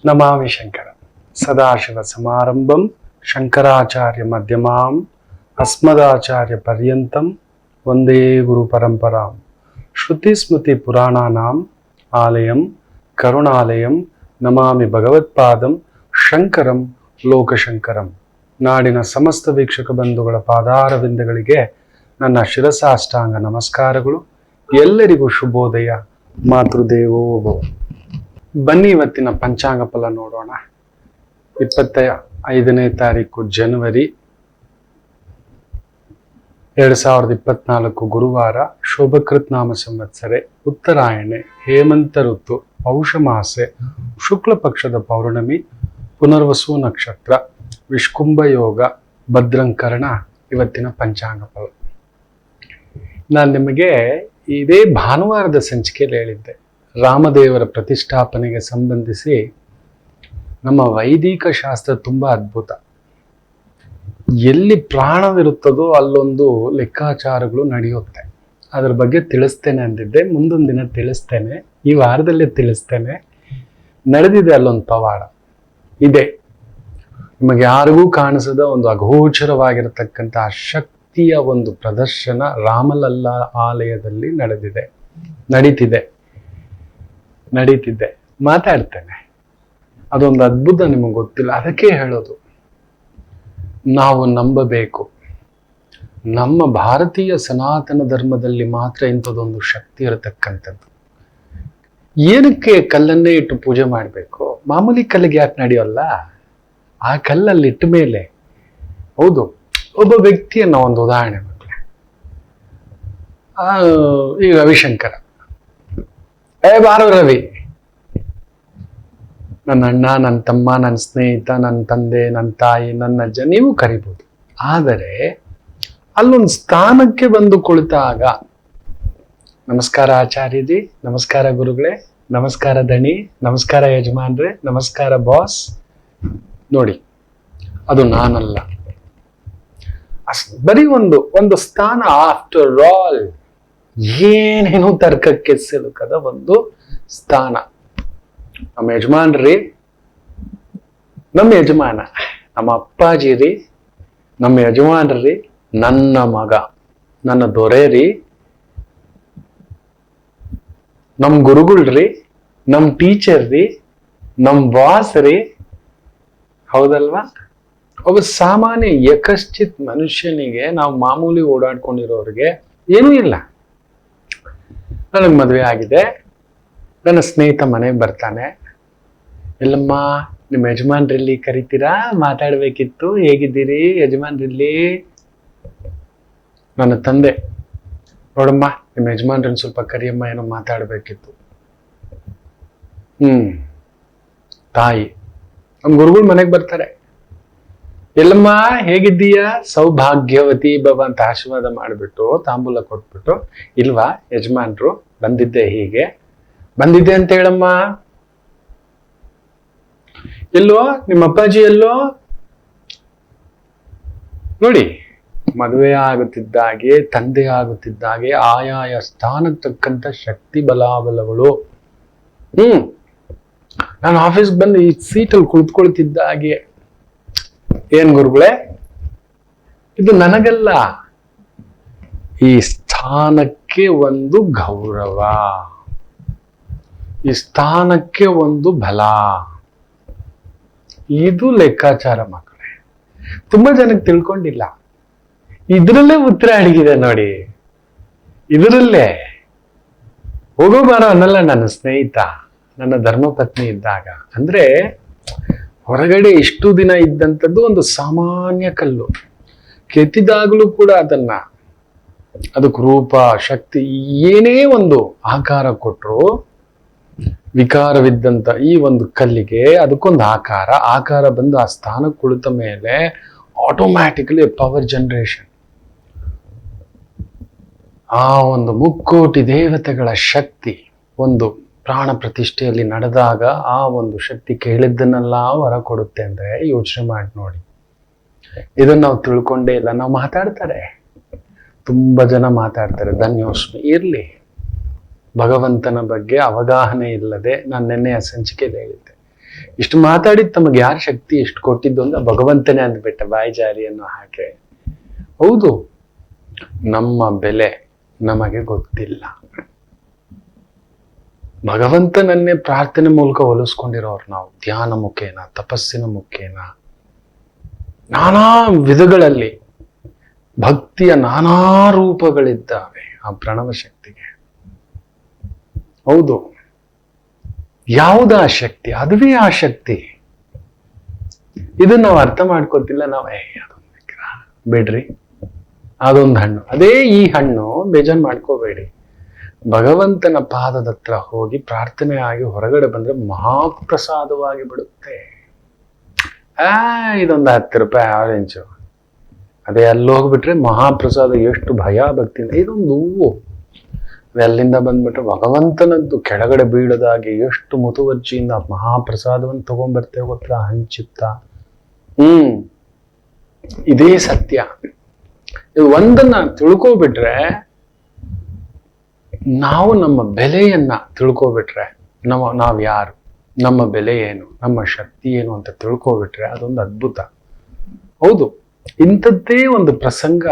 ನಮಾಮಿ ಶಂಕರ ಸದಾಶಿವ ಸಮಾರಂಭಂ ಶಂಕರಾಚಾರ್ಯ ಮಧ್ಯಮಾಂ ಅಸ್ಮದಾಚಾರ್ಯ ಪರ್ಯಂತಂ ವಂದೇ ಗುರು ಪರಂಪರಾಂ ಶ್ರುತಿ ಸ್ಮೃತಿ ಪುರಾಣಾನಾಂ ಆಲಯಂ ಕರುಣಾಲಯಂ ನಮಾಮಿ ಭಗವತ್ಪಾದಂ ಶಂಕರಂ ಲೋಕಶಂಕರಂ. ನಾಡಿನ ಸಮಸ್ತ ವೀಕ್ಷಕ ಬಂಧುಗಳ ಪಾದಾರವಿಂದಗಳಿಗೆ ನನ್ನ ಶಿರಸಾಷ್ಟಾಂಗ ನಮಸ್ಕಾರಗಳು. ಎಲ್ಲರಿಗೂ ಶುಭೋದಯ. ಮಾತೃದೇವೋ ಭವ. ಬನ್ನಿ ಇವತ್ತಿನ ಪಂಚಾಂಗ ಫಲ ನೋಡೋಣ. 25ನೇ ತಾರೀಕು ಜನವರಿ 2024 ಗುರುವಾರ. ಶೋಭಕೃತ್ ನಾಮ ಸಂವತ್ಸರೆ, ಉತ್ತರಾಯಣೆ, ಹೇಮಂತ ಋತು, ಪೌಷ ಮಾಸೆ, ಶುಕ್ಲ ಪಕ್ಷದ ಪೌರ್ಣಮಿ, ಪುನರ್ವಸು ನಕ್ಷತ್ರ, ವಿಷ್ಕುಂಭ ಯೋಗ, ಭದ್ರಂಕರಣ. ಇವತ್ತಿನ ಪಂಚಾಂಗ ಫಲ ನಾನು ನಿಮಗೆ ಇದೇ ಭಾನುವಾರದ ಸಂಚಿಕೆಯಲ್ಲಿ ಹೇಳಿದ್ದೆ. ರಾಮದೇವರ ಪ್ರತಿಷ್ಠಾಪನೆಗೆ ಸಂಬಂಧಿಸಿ ನಮ್ಮ ವೈದಿಕ ಶಾಸ್ತ್ರ ತುಂಬಾ ಅದ್ಭುತ. ಎಲ್ಲಿ ಪ್ರಾಣವಿರುತ್ತದೋ ಅಲ್ಲೊಂದು ಲೆಕ್ಕಾಚಾರಗಳು ನಡೆಯುತ್ತೆ. ಅದ್ರ ಬಗ್ಗೆ ತಿಳಿಸ್ತೇನೆ ಅಂದಿದ್ದೆ. ಮುಂದೊಂದು ದಿನ ತಿಳಿಸ್ತೇನೆ, ಈ ವಾರದಲ್ಲೇ ತಿಳಿಸ್ತೇನೆ. ನಡೆದಿದೆ ಅಲ್ಲೊಂದು ಪವಾಡ ಇದೆ. ನಿಮಗೆ ಯಾರಿಗೂ ಕಾಣಿಸದ ಒಂದು ಅಗೋಚರವಾಗಿರತಕ್ಕಂತಹ ಶಕ್ತಿಯ ಒಂದು ಪ್ರದರ್ಶನ ರಾಮಲಲ್ಲ ಆಲಯದಲ್ಲಿ ನಡೀತಿದೆ. ಮಾತಾಡ್ತೇನೆ. ಅದೊಂದು ಅದ್ಭುತ, ನಿಮಗೆ ಗೊತ್ತಿಲ್ಲ. ಅದಕ್ಕೆ ಹೇಳೋದು, ನಾವು ನಂಬಬೇಕು. ನಮ್ಮ ಭಾರತೀಯ ಸನಾತನ ಧರ್ಮದಲ್ಲಿ ಮಾತ್ರ ಇಂಥದ್ದೊಂದು ಶಕ್ತಿ ಇರತಕ್ಕಂಥದ್ದು. ಏನಕ್ಕೆ ಕಲ್ಲನ್ನೇ ಇಟ್ಟು ಪೂಜೆ ಮಾಡಬೇಕು? ಮಾಮೂಲಿ ಕಲ್ಲಿಗೆ ಯಾಕೆ ನಡೆಯೋಲ್ಲ? ಆ ಕಲ್ಲಲ್ಲಿ ಇಟ್ಟ ಮೇಲೆ, ಹೌದು, ಒಬ್ಬ ವ್ಯಕ್ತಿಯನ್ನ ಒಂದು ಉದಾಹರಣೆ ಮಕ್ಕಳೇ. ಈ ರವಿಶಂಕರ, ಬಾರೋ ರವಿ, ನನ್ನ ಅಣ್ಣ, ನನ್ನ ತಮ್ಮ, ನನ್ನ ಸ್ನೇಹಿತ, ನನ್ನ ತಂದೆ, ನನ್ನ ತಾಯಿ, ನನ್ನ ಅಜ್ಜ, ನೀವು ಕರಿಬಹುದು. ಆದರೆ ಅಲ್ಲೊಂದು ಸ್ಥಾನಕ್ಕೆ ಬಂದು ಕುಳಿತಾಗ, ನಮಸ್ಕಾರ ಆಚಾರ್ಯಜಿ, ನಮಸ್ಕಾರ ಗುರುಗಳೇ, ನಮಸ್ಕಾರ ದಣಿ, ನಮಸ್ಕಾರ ಯಜಮಾನ್ರೆ, ನಮಸ್ಕಾರ ಬಾಸ್. ನೋಡಿ, ಅದು ನಾನಲ್ಲ. ಬರೀ ಒಂದು ಸ್ಥಾನ. ಆಫ್ಟರ್ ಆಲ್ ಏನೇನು ತರ್ಕಕ್ಕೆ ಸಿಲುಕದ ಒಂದು ಸ್ಥಾನ. ನಮ್ಮ ಯಜಮಾನ್ರಿ, ನಮ್ಮ ಯಜಮಾನ, ನಮ್ಮ ಅಪ್ಪಾಜಿ ರೀ, ನಮ್ಮ ಯಜಮಾನ್ರಿ, ನನ್ನ ಮಗ, ನನ್ನ ದೊರೆ ರೀ, ನಮ್ಮ ಗುರುಗಳ್ರಿ, ನಮ್ಮ ಟೀಚರ್ ರೀ, ನಮ್ಮ ಬಾಸ್ ರೀ. ಹೌದಲ್ವಾ? ಒಬ್ಬ ಸಾಮಾನ್ಯ ಯಕಶ್ಚಿತ್ ಮನುಷ್ಯನಿಗೆ, ನಾವು ಮಾಮೂಲಿ ಓಡಾಡ್ಕೊಂಡಿರೋರಿಗೆ ಏನೂ ಇಲ್ಲ. ನನಗೆ ಮದುವೆ ಆಗಿದೆ, ನನ್ನ ಸ್ನೇಹಿತ ಮನೆಗೆ ಬರ್ತಾನೆ. ಎಲ್ಲಮ್ಮ, ನಿಮ್ಮ ಯಜಮಾನ್ರಲ್ಲಿ ಕರಿತೀರಾ? ಮಾತಾಡ್ಬೇಕಿತ್ತು. ಹೇಗಿದ್ದೀರಿ ಯಜಮಾನ್ರಲ್ಲಿ? ನನ್ನ ತಂದೆ, ನೋಡಮ್ಮ, ನಿಮ್ಮ ಯಜಮಾನ್ರನ್ನ ಸ್ವಲ್ಪ ಕರಿಯಮ್ಮ, ಏನೋ ಮಾತಾಡ್ಬೇಕಿತ್ತು. ತಾಯಿ, ನಮ್ಮ ಗುರುಗಳು ಮನೆಗೆ ಬರ್ತಾರೆ. ಎಲ್ಲಮ್ಮ, ಹೇಗಿದ್ದೀಯಾ? ಸೌಭಾಗ್ಯವತಿ ಭವ ಅಂತ ಆಶೀರ್ವಾದ ಮಾಡಿಬಿಟ್ಟು ತಾಂಬೂಲ ಕೊಟ್ಬಿಟ್ಟು, ಇಲ್ವಾ ಯಜಮಾನ್ರು, ಬಂದಿದ್ದೆ ಅಂತ ಹೇಳಮ್ಮ. ಎಲ್ಲೋ ನಿಮ್ಮ ಅಪ್ಪಾಜಿ ಎಲ್ಲೋ? ನೋಡಿ, ಮದುವೆ ಆಗುತ್ತಿದ್ದಾಗೆ, ತಂದೆ ಆಗುತ್ತಿದ್ದಾಗೆ ಆಯಾಯ ಸ್ಥಾನಕ್ಕೆ ತಕ್ಕಂತ ಶಕ್ತಿ ಬಲಾಬಲಗಳು. ನಾನು ಆಫೀಸ್ಗೆ ಬಂದು ಈ ಸೀಟಲ್ಲಿ ಕುಳಿತುಕೊಳ್ತಿದ್ದಾಗೆ, ಏನ್ ಗುರುಗಳೇ, ಇದು ನನಗಲ್ಲ, ಈ ಸ್ಥಾನಕ್ಕೆ ಒಂದು ಗೌರವ, ಈ ಸ್ಥಾನಕ್ಕೆ ಒಂದು ಬಲ. ಇದು ಲೆಕ್ಕಾಚಾರ ಮಕ್ಕಳೇ. ತುಂಬಾ ಜನಕ್ಕೆ ತಿಳ್ಕೊಂಡಿಲ್ಲ. ಇದ್ರಲ್ಲೇ ಉತ್ತರ ಅಡಗಿದೆ ನೋಡಿ. ಇದರಲ್ಲೇ ಹೋಗೋ ಬಾರೋ ಅನ್ನಲ್ಲ ನನ್ನ ಸ್ನೇಹಿತ, ನನ್ನ ಧರ್ಮಪತ್ನಿ ಇದ್ದಾಗ. ಅಂದ್ರೆ ಹೊರಗಡೆ ಇಷ್ಟು ದಿನ ಇದ್ದಂಥದ್ದು ಒಂದು ಸಾಮಾನ್ಯ ಕಲ್ಲು. ಕೆತ್ತಿದಾಗಲೂ ಕೂಡ ಅದಕ್ಕೆ ರೂಪ, ಶಕ್ತಿ, ಏನೇ ಒಂದು ಆಕಾರ ಕೊಟ್ಟರು, ವಿಕಾರವಿದ್ದಂತ ಈ ಒಂದು ಕಲ್ಲಿಗೆ ಅದಕ್ಕೊಂದು ಆಕಾರ ಬಂದು ಆ ಸ್ಥಾನಕ್ಕೆ ಕುಳಿತ ಮೇಲೆ ಆಟೋಮ್ಯಾಟಿಕಲಿ ಪವರ್ ಜನರೇಷನ್. ಆ ಒಂದು ಮುಕ್ಕೋಟಿ ದೇವತೆಗಳ ಶಕ್ತಿ ಒಂದು ಪ್ರಾಣ ಪ್ರತಿಷ್ಠೆಯಲ್ಲಿ ನಡೆದಾಗ ಆ ಒಂದು ಶಕ್ತಿ ಕೇಳಿದ್ದನ್ನೆಲ್ಲ ಹೊರ ಕೊಡುತ್ತೆ. ಅಂದ್ರೆ ಯೋಚನೆ ಮಾಡಿ ನೋಡಿ. ಇದನ್ನ ನಾವು ತಿಳ್ಕೊಂಡೇ ಇಲ್ಲ. ನಾವು ಮಾತಾಡ್ತಾರೆ, ತುಂಬಾ ಜನ ಮಾತಾಡ್ತಾರೆ, ಧನ್ಯೋಸ್ಮಿ. ಇರ್ಲಿ, ಭಗವಂತನ ಬಗ್ಗೆ ಅವಗಾಹನೆ ಇಲ್ಲದೆ, ನಾನು ನಿನ್ನೆ ಆ ಸಂಚಿಕೆಯಲ್ಲಿ ಹೇಳಿದ್ದೆ, ಇಷ್ಟು ಮಾತಾಡಿದ್ ತಮಗೆ ಯಾರ ಶಕ್ತಿ ಎಷ್ಟು ಕೊಟ್ಟಿದ್ದು ಅಂತ ಭಗವಂತನೇ ಅಂದ್ಬಿಟ್ಟ ಬಾಯಿ ಜಾರಿಯನ್ನು ಹಾಗೆ. ಹೌದು, ನಮ್ಮ ಬೆಲೆ ನಮಗೆ ಗೊತ್ತಿಲ್ಲ. ಭಗವಂತನನ್ನೇ ಪ್ರಾರ್ಥನೆ ಮೂಲಕ ಹೋಲಿಸ್ಕೊಂಡಿರೋರು ನಾವು, ಧ್ಯಾನ ಮುಖೇನ, ತಪಸ್ಸಿನ ಮುಖೇನ, ನಾನಾ ವಿಧಗಳಲ್ಲಿ ಭಕ್ತಿಯ ನಾನಾ ರೂಪಗಳಿದ್ದಾವೆ ಆ ಪ್ರಣವ ಶಕ್ತಿಗೆ. ಹೌದು, ಯಾವುದ ಆ ಶಕ್ತಿ? ಅದುವೇ ಆ ಶಕ್ತಿ. ಇದನ್ನ ನಾವು ಅರ್ಥ ಮಾಡ್ಕೋತಿಲ್ಲ. ನಾವು ಅದೊಂದು ವಿಗ್ರಹ ಬೇಡ್ರಿ, ಅದೊಂದು ಹಣ್ಣು, ಅದೇ ಈ ಹಣ್ಣು, ಬೇಜಾನ್ ಮಾಡ್ಕೋಬೇಡಿ. ಭಗವಂತನ ಪಾದದ ಹತ್ರ ಹೋಗಿ ಪ್ರಾರ್ಥನೆ ಆಗಿ ಹೊರಗಡೆ ಬಂದ್ರೆ ಮಹಾಪ್ರಸಾದವಾಗಿ ಬಿಡುತ್ತೆ. ಇದೊಂದು 10 ರೂಪಾಯಿ ಆರೆಂಜು, ಅದೇ ಅಲ್ಲಿ ಹೋಗ್ಬಿಟ್ರೆ ಮಹಾಪ್ರಸಾದ. ಎಷ್ಟು ಭಯ ಭಕ್ತಿಯಿಂದ ಇದೊಂದು ಹೂವು, ಅಲ್ಲಿಂದ ಬಂದ್ಬಿಟ್ರೆ ಭಗವಂತನದ್ದು ಕೆಳಗಡೆ ಬೀಳದಾಗಿ ಎಷ್ಟು ಮುತುವರ್ಜಿಯಿಂದ ಮಹಾಪ್ರಸಾದವನ್ನು ತಗೊಂಡ್ಬರ್ತೇವೆ ಗೊತ್ತಾ, ಹಂಚುತ್ತಾ. ಇದೇ ಸತ್ಯ. ಇದು ಒಂದನ್ನ ತಿಳ್ಕೊಬಿಟ್ರೆ, ನಾವು ನಮ್ಮ ಬೆಲೆಯನ್ನ ತಿಳ್ಕೊಬಿಟ್ರೆ, ನಾವ್ ಯಾರು, ನಮ್ಮ ಬೆಲೆ ಏನು, ನಮ್ಮ ಶಕ್ತಿ ಏನು ಅಂತ ತಿಳ್ಕೊಬಿಟ್ರೆ ಅದೊಂದು ಅದ್ಭುತ. ಹೌದು, ಇಂಥದ್ದೇ ಒಂದು ಪ್ರಸಂಗ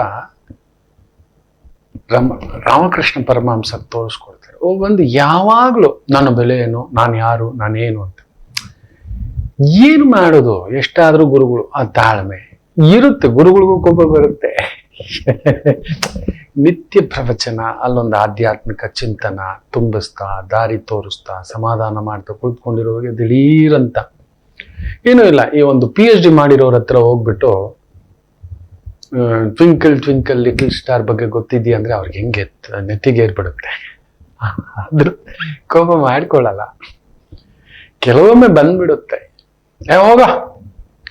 ರಾಮಕೃಷ್ಣ ಪರಮಹಂಸ ತೋರಿಸ್ಕೊಡ್ತಾರೆ. ಒಂದು ಯಾವಾಗ್ಲೂ ನನ್ನ ಬೆಲೆ ಏನು, ನಾನು ಯಾರು, ನಾನೇನು ಅಂತ. ಏನು ಮಾಡೋದು? ಎಷ್ಟಾದ್ರೂ ಗುರುಗಳು ಆ ತಾಳ್ಮೆ ಇರುತ್ತೆ, ಗುರುಗಳಿಗೂ ಕೋಪ ಬರುತ್ತೆ. ನಿತ್ಯ ಪ್ರವಚನ, ಅಲ್ಲೊಂದು ಆಧ್ಯಾತ್ಮಿಕ ಚಿಂತನ ತುಂಬಿಸ್ತಾ, ದಾರಿ ತೋರಿಸ್ತಾ, ಸಮಾಧಾನ ಮಾಡ್ತಾ ಕುಳಿತುಕೊಂಡಿರೋರಿಗೆ ದಿಢೀರಂತ ಏನೂ ಇಲ್ಲ. ಈ ಒಂದು PhD ಮಾಡಿರೋರ ಹತ್ರ ಹೋಗ್ಬಿಟ್ಟು ಟ್ವಿಂಕಲ್ ಟ್ವಿಂಕಲ್ ಲಿಟಲ್ ಸ್ಟಾರ್ ಬಗ್ಗೆ ಗೊತ್ತಿದ್ಯಾ ಅಂದ್ರೆ ಅವ್ರಿಗೆ ಹೆಂಗೆ ನೆತ್ತಿಗೆ ಏರ್ಬಿಡುತ್ತೆ. ಆದ್ರೂ ಕೋಪ ಮಾಡ್ಕೊಳ್ಳಲ್ಲ, ಕೆಲವೊಮ್ಮೆ ಬಂದ್ಬಿಡುತ್ತೆ ಹೋಗ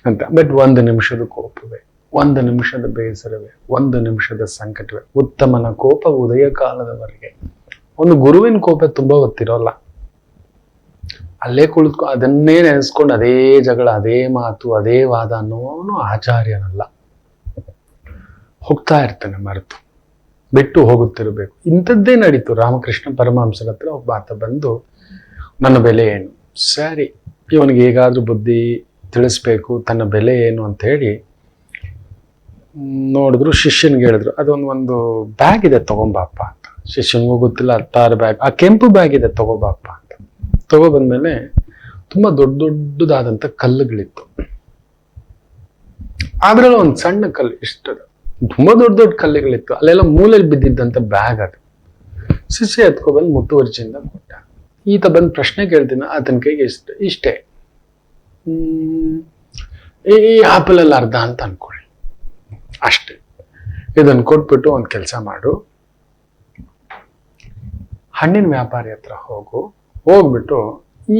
ಅಂತ. ಬಟ್ 1 ನಿಮಿಷದ ಕೋಪವೇ, 1 ನಿಮಿಷದ ಬೇಸರವೇ, 1 ನಿಮಿಷದ ಸಂಕಟವೇ. ಉತ್ತಮನ ಕೋಪ ಉದಯ ಕಾಲದವರೆಗೆ. ಒಂದು ಗುರುವಿನ ಕೋಪ ತುಂಬಾ ಹೊತ್ತಿರೋಲ್ಲ, ಅಲ್ಲೇ ಕುಳಿತುಕೊ ಅದನ್ನೇ ನೆನೆಸ್ಕೊಂಡು ಅದೇ ಜಗಳ, ಅದೇ ಮಾತು, ಅದೇ ವಾದ ಅನ್ನೋನು ಆಚಾರ್ಯನಲ್ಲ. ಹೋಗ್ತಾ ಇರ್ತಾನೆ, ಮರೆತು ಬಿಟ್ಟು ಹೋಗುತ್ತಿರಬೇಕು. ಇಂಥದ್ದೇ ನಡೀತು. ರಾಮಕೃಷ್ಣ ಪರಮಹಂಸರ ಹತ್ರ ಒಬ್ಬ ಆತ ಬಂದು, ನನ್ನ ಬೆಲೆ ಏನು, ಸರಿ ಇವನಿಗೆ ಹೇಗಾದ್ರೂ ಬುದ್ಧಿ ತಿಳಿಸ್ಬೇಕು, ತನ್ನ ಬೆಲೆ ಏನು ಅಂತ ಹೇಳಿ ನೋಡಿದ್ರು. ಶಿಷ್ಯನ್ಗೆ ಹೇಳಿದ್ರು, ಅದೊಂದು ಬ್ಯಾಗ್ ಇದೆ ತಗೊಂಬಾಪ ಅಂತ. ಶಿಷ್ಯನ್ಗೂ ಗೊತ್ತಿಲ್ಲ, 6 ಬ್ಯಾಗ್, ಆ ಕೆಂಪು ಬ್ಯಾಗ್ ಇದೆ ತಗೋಬಾಪ ಅಂತ. ತಗೊಬಂದ್ಮೇಲೆ ತುಂಬಾ ದೊಡ್ಡದಾದಂಥ ಕಲ್ಲುಗಳಿತ್ತು. ಅದ್ರಲ್ಲಿ ಒಂದು ಸಣ್ಣ ಕಲ್ಲು, ಇಷ್ಟದ ತುಂಬಾ ದೊಡ್ಡ ಕಲ್ಲುಗಳಿತ್ತು. ಅಲ್ಲೆಲ್ಲ ಮೂಲೆಯಲ್ಲಿ ಬಿದ್ದಿದ್ದಂತ ಬ್ಯಾಗ್ ಅದು. ಶಿಷ್ಯ ಎತ್ಕೊಬಂದು ಮುತುವರ್ಜಿಯಿಂದ ಕೊಟ್ಟ. ಈತ ಬಂದು ಪ್ರಶ್ನೆ ಕೇಳ್ತೀನಿ, ಆತನ ಕೈಗೆ ಇಷ್ಟೇ, ಈ ಆಪಲಲ್ಲಿ ಅರ್ಧ ಅಂತ ಅನ್ಕೊಳ್ಳಿ, ಅಷ್ಟೇ. ಇದನ್ನು ಕೊಟ್ಬಿಟ್ಟು ಒಂದು ಕೆಲಸ ಮಾಡು, ಹಣ್ಣಿನ ವ್ಯಾಪಾರಿ ಹತ್ರ ಹೋಗ್ಬಿಟ್ಟು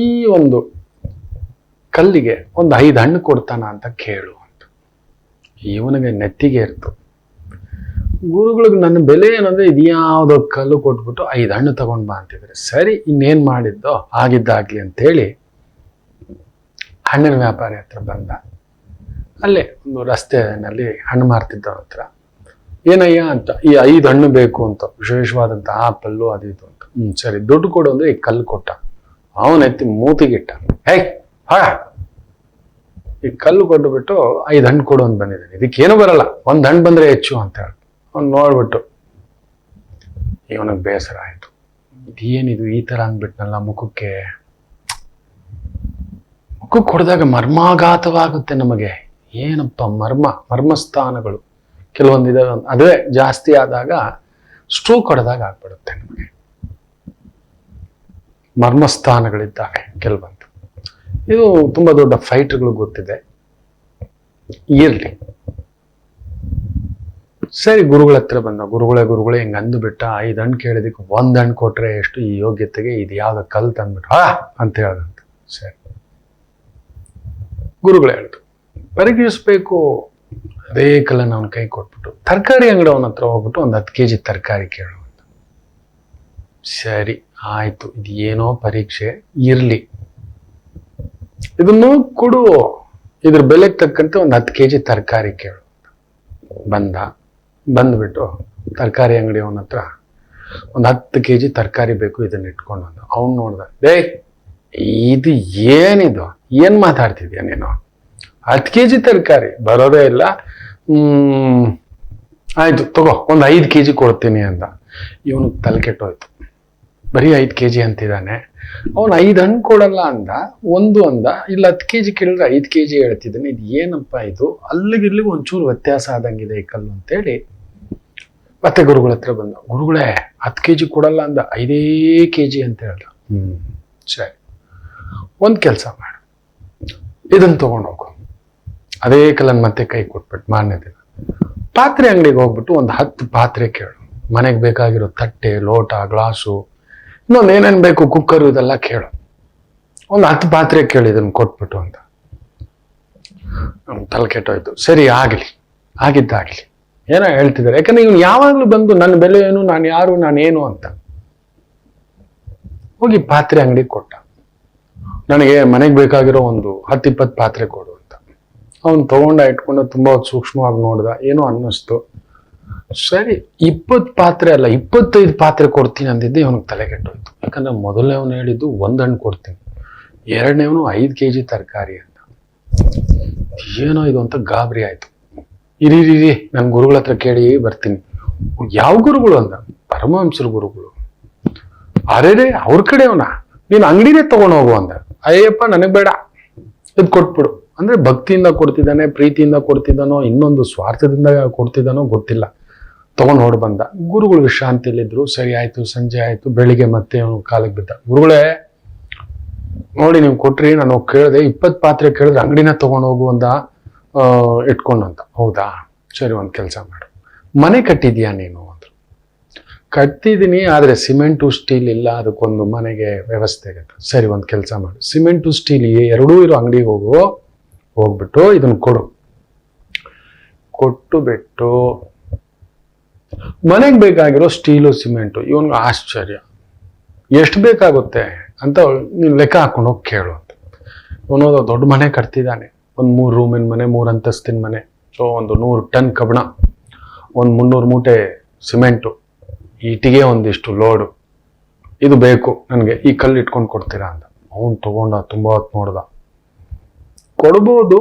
ಈ ಒಂದು ಕಲ್ಲಿಗೆ ಒಂದು 5 ಹಣ್ಣು ಕೊಡ್ತಾನ ಅಂತ ಕೇಳು ಅಂತ. ಇವನಿಗೆ ನೆತ್ತಿಗೆ ಇರ್ತು. ಗುರುಗಳಿಗೆ ನನ್ನ ಬೆಲೆ ಏನಂದ್ರೆ ಇದ್ಯಾವುದೋ ಕಲ್ಲು ಕೊಟ್ಬಿಟ್ಟು 5 ಹಣ್ಣು ತಗೊಂಡ್ ಬಾ ಅಂತಿದ್ರೆ, ಸರಿ ಇನ್ನೇನ್ ಮಾಡಿದ್ದೋ ಆಗಿದ್ದಾಗ್ಲಿ ಅಂತೇಳಿ ಹಣ್ಣಿನ ವ್ಯಾಪಾರಿ ಹತ್ರ ಬಂದ. ಅಲ್ಲೇ ಒಂದು ರಸ್ತೆನಲ್ಲಿ ಹಣ್ಣು ಮಾರ್ತಿದ್ದವ ಹತ್ರ, ಏನಯ್ಯ ಅಂತ, ಈ 5 ಹಣ್ಣು ಬೇಕು ಅಂತ, ವಿಶೇಷವಾದಂತ ಆಪಲ್ಲು ಅದು ಇದು ಅಂತ. ಸರಿ ದುಡ್ಡು ಕೊಡು ಅಂದ್ರೆ ಈ ಕಲ್ಲು ಕೊಟ್ಟ. ಅವನೆತ್ತಿ ಮೂತಿಗಿಟ್ಟ, ಈ ಕಲ್ಲು ಕೊಟ್ಟುಬಿಟ್ಟು 5 ಹಣ್ಣು ಕೊಡು ಅಂತ ಬಂದಿದ್ದಾನೆ, ಇದಕ್ಕೇನು ಬರಲ್ಲ, 1 ಹಣ್ಣು ಬಂದ್ರೆ ಹೆಚ್ಚು ಅಂತ ಹೇಳಿ. ಅವ್ನು ನೋಡ್ಬಿಟ್ಟು ಇವನಿಗೆ ಬೇಸರ ಆಯ್ತು. ಇದೇನಿದು ಈ ತರ ಅಂದ್ಬಿಟ್ನಲ್ಲ, ಮುಖಕ್ಕೆ ಹೊಡೆದಾಗ ಮರ್ಮಾಘಾತವಾಗುತ್ತೆ ನಮಗೆ. ಏನಪ್ಪ ಮರ್ಮಸ್ಥಾನಗಳು ಕೆಲವೊಂದಿದಾವೆ. ಅದೇ ಜಾಸ್ತಿ ಆದಾಗ ಸ್ಟ್ರೋಕ್ ಹೊಡೆದಾಗ ಆಗ್ಬಿಡುತ್ತೆ ನಮಗೆ. ಮರ್ಮಸ್ಥಾನಗಳಿದ್ದಾವೆ ಕೆಲವೊಂದು. ಇದು ತುಂಬಾ ದೊಡ್ಡ ಫೈಟರ್ಗಳು ಗೊತ್ತಿದೆ, ಇರ್ಲಿ. ಸರಿ ಗುರುಗಳ ಹತ್ರ ಬಂದ. ಗುರುಗಳೇ ಹಿಂಗ ಅಂದುಬಿಟ್ಟ, 5 ಹಣ್ಣು ಕೇಳಿದಕ್ಕೆ 1 ಹಣ್ಣು ಕೊಟ್ರೆ ಎಷ್ಟು, ಈ ಯೋಗ್ಯತೆಗೆ ಇದು ಯಾವ್ದ ಕಲ್ ತಂದ್ಬಿಟ್ಟು ಅಂತ ಹೇಳ್ದಂತ. ಸರಿ ಗುರುಗಳು ಹೇಳಿದ್ರು, ಪರೀಕ್ಷಿಸ್ಬೇಕು. ಅದೇ ಕಲ್ಲನ್ನು ಅವನ ಕೈ ಕೊಟ್ಬಿಟ್ಟು ತರಕಾರಿ ಅಂಗಡಿ ಅವನ ಹತ್ರ ಹೋಗ್ಬಿಟ್ಟು ಒಂದು 10 kg ತರಕಾರಿ ಕೇಳು ಅಂತ. ಸರಿ ಆಯ್ತು, ಇದು ಏನೋ ಪರೀಕ್ಷೆ ಇರ್ಲಿ, ಇದನ್ನು ಕೊಡು, ಇದ್ರ ಬೆಲೆಗೆ ತಕ್ಕಂತೆ ಒಂದು 10 kg ತರಕಾರಿ ಕೇಳು. ಬಂದ್ಬಿಟ್ಟು ತರಕಾರಿ ಅಂಗಡಿ ಅವನ ಹತ್ರ ಒಂದು 10 kg ತರಕಾರಿ ಬೇಕು, ಇದನ್ನ ಇಟ್ಕೊಂಡು ಬಂದ. ಅವ್ನು ನೋಡ್ದ, ಇದು ಏನಿದು, ಏನ್ ಮಾತಾಡ್ತಿದ್ಯಾ ನೀನು? 10 kg ತರಕಾರಿ ಬರೋದೇ ಇಲ್ಲ. ಆಯ್ತು ತಗೋ, ಒಂದು 5 kg ಕೊಡ್ತೀನಿ ಅಂದ. ಇವನು ತಲೆ ಕೆಟ್ಟೋಯ್ತು. ಬರೀ 5 kg ಅಂತಿದ್ದಾನೆ. ಅವನು 5 ಹಣ್ಣು ಕೊಡಲ್ಲ ಅಂದ, 1 ಅಂದ. ಇಲ್ಲ 10 kg ಕೇಳಿದ್ರೆ 5 kg ಹೇಳ್ತಿದ್ದಾನೆ. ಇದು ಏನಪ್ಪ ಇದು? ಅಲ್ಲಿಗಿಲ್ಲಿಗೆ ಒಂಚೂರು ವ್ಯತ್ಯಾಸ ಆದಂಗಿದೆ ಈ ಕಲ್ಲು ಅಂತೇಳಿ ಮತ್ತೆ ಗುರುಗಳ ಹತ್ರ ಬಂದ. ಗುರುಗಳೇ 10 kg ಕೊಡಲ್ಲ ಅಂದ, 5 kg ಅಂತ ಹೇಳ್ದ. ಸರಿ, ಒಂದು ಕೆಲಸ ಮಾಡು, ಇದನ್ನು ತಗೊಂಡೋಗು. ಅದೇ ಕಲ್ಲನ್ನು ಮತ್ತೆ ಕೈ ಕೊಟ್ಬಿಟ್ಟು ಮಾರನೇ ದಿನ ಪಾತ್ರೆ ಅಂಗಡಿಗೆ ಹೋಗ್ಬಿಟ್ಟು ಒಂದು 10 ಪಾತ್ರೆ ಕೇಳು. ಮನೆಗೆ ಬೇಕಾಗಿರೋ ತಟ್ಟೆ, ಲೋಟ, ಗ್ಲಾಸು, ಇನ್ನೊಂದು ಏನೇನು ಬೇಕು, ಕುಕ್ಕರ್, ಇದೆಲ್ಲ ಕೇಳು. ಒಂದು 10 ಪಾತ್ರೆ ಕೇಳಿ ಇದನ್ನು ಕೊಟ್ಬಿಟ್ಟು ಅಂತ. ನಮ್ಗೆ ತಲೆ ಕೆಟ್ಟೋಯ್ತು. ಸರಿ ಆಗಲಿ, ಆಗಿದ್ದಾಗಲಿ, ಏನೋ ಹೇಳ್ತಿದ್ದಾರೆ. ಯಾಕಂದ್ರೆ ಇವನು ಯಾವಾಗಲೂ ಬಂದು ನನ್ನ ಬೆಲೆ ಏನು, ನಾನು ಯಾರು, ನಾನೇನು ಅಂತ. ಹೋಗಿ ಪಾತ್ರೆ ಅಂಗಡಿಗೆ ಕೊಟ್ಟ. ನನಗೆ ಮನೆಗೆ ಬೇಕಾಗಿರೋ ಒಂದು 10-20 ಪಾತ್ರೆ ಕೊಡು ಅಂತ. ಅವನು ತಗೊಂಡ ಇಟ್ಕೊಂಡು ತುಂಬಾ ಸೂಕ್ಷ್ಮವಾಗಿ ನೋಡ್ದ. ಏನೋ ಅನ್ನಿಸ್ತು. ಸರಿ 20 ಪಾತ್ರೆ ಅಲ್ಲ 25 ಪಾತ್ರೆ ಕೊಡ್ತೀನಿ ಅಂದಿದ್ದೆ. ಇವನಿಗೆ ತಲೆ ಕೆಟ್ಟೋಯ್ತು. ಯಾಕಂದ್ರೆ ಮೊದಲನೇ ಅವನು ಹೇಳಿದ್ದು 1 ಹಣ್ಣು ಕೊಡ್ತೀನಿ, ಎರಡನೇವನು 5 kg ತರಕಾರಿ ಅಂತ. ಏನೋ ಇದು ಅಂತ ಗಾಬರಿ ಆಯ್ತು. ಇರಿ ನನ್ನ ಗುರುಗಳ ಹತ್ರ ಕೇಳಿ ಬರ್ತೀನಿ. ಯಾವ ಗುರುಗಳು ಅಂದ. ಪರಮಹಂಸರ ಗುರುಗಳು. ಅರೇರೇ, ಅವ್ರ ಕಡೆ ಅವನ, ನೀನು ಅಂಗಡಿನೇ ತಗೊಂಡು ಹೋಗು ಅಂದ. ಅಯ್ಯಪ್ಪ ನನಗೆ ಬೇಡ, ಇದು ಕೊಟ್ಬಿಡು ಅಂದ್ರೆ ಭಕ್ತಿಯಿಂದ ಕೊಡ್ತಿದ್ದಾನೆ, ಪ್ರೀತಿಯಿಂದ ಕೊಡ್ತಿದ್ದಾನೋ, ಇನ್ನೊಂದು ಸ್ವಾರ್ಥದಿಂದ ಕೊಡ್ತಿದ್ದಾನೋ ಗೊತ್ತಿಲ್ಲ. ತಗೊಂಡು ಹೊಡ್ ಬಂದ. ಗುರುಗಳು ವಿಶ್ರಾಂತಿಯಲ್ಲಿದ್ರು. ಸರಿ ಆಯ್ತು, ಸಂಜೆ ಆಯ್ತು. ಬೆಳಿಗ್ಗೆ ಮತ್ತೆ ಅವನು ಕಾಲಿಗೆ ಬಿದ್ದ. ಗುರುಗಳೇ ನೋಡಿ, ನೀವು ಕೊಟ್ರಿ, ನಾನು ಕೇಳಿದೆ, 20 ಪಾತ್ರೆ ಕೇಳಿದ್ರೆ ಅಂಗಡಿನ ತಗೊಂಡು ಹೋಗು ಅಂದ, ಇಟ್ಕೊಂಡು ಅಂತ. ಹೌದಾ, ಸರಿ, ಒಂದು ಕೆಲಸ ಮಾಡು, ಮನೆ ಕಟ್ಟಿದ್ಯಾ ನೀನು ಅಂದ್ರು. ಕಟ್ಟಿದ್ದೀನಿ, ಆದ್ರೆ ಸಿಮೆಂಟು ಸ್ಟೀಲ್ ಇಲ್ಲ, ಅದಕ್ಕೊಂದು ಮನೆಗೆ ವ್ಯವಸ್ಥೆ ಆಗುತ್ತೆ. ಸರಿ, ಒಂದು ಕೆಲಸ ಮಾಡು, ಸಿಮೆಂಟು ಸ್ಟೀಲ್ ಎರಡೂ ಇರೋ ಅಂಗಡಿಗೆ ಹೋಗ್ಬಿಟ್ಟು ಇದನ್ನ ಕೊಟ್ಟು ಬಿಟ್ಟು ಮನೆಗೆ ಬೇಕಾಗಿರೋ ಸ್ಟೀಲು ಸಿಮೆಂಟು. ಇವನ್ಗೆ ಆಶ್ಚರ್ಯ, ಎಷ್ಟು ಬೇಕಾಗುತ್ತೆ ಅಂತ ನೀನು ಲೆಕ್ಕ ಹಾಕೊಂಡು ಹೋಗಿ ಕೇಳು ಅಂತ. ಇವನು ದೊಡ್ಡ ಮನೆ ಕಟ್ತಿದ್ದಾನೆ. ಒಂದು 3 ರೂಮಿನ ಮನೆ, 3 ಅಂತಸ್ತಿನ ಮನೆ. ಸೊ ಒಂದು 100 ಟನ್ ಕಬ್ಬಣ, ಒಂದು 300 ಮೂಟೆ ಸಿಮೆಂಟು, ಇಟ್ಟಿಗೆ ಒಂದಿಷ್ಟು ಲೋಡು, ಇದು ಬೇಕು ನನಗೆ, ಈ ಕಲ್ಲು ಇಟ್ಕೊಂಡು ಕೊಡ್ತೀರಾ ಅಂತ. ಅವನು ತಗೊಂಡ. ತುಂಬಾ ಹೊತ್ತು ನೋಡ್ದ. ಕೊಡ್ಬೋದು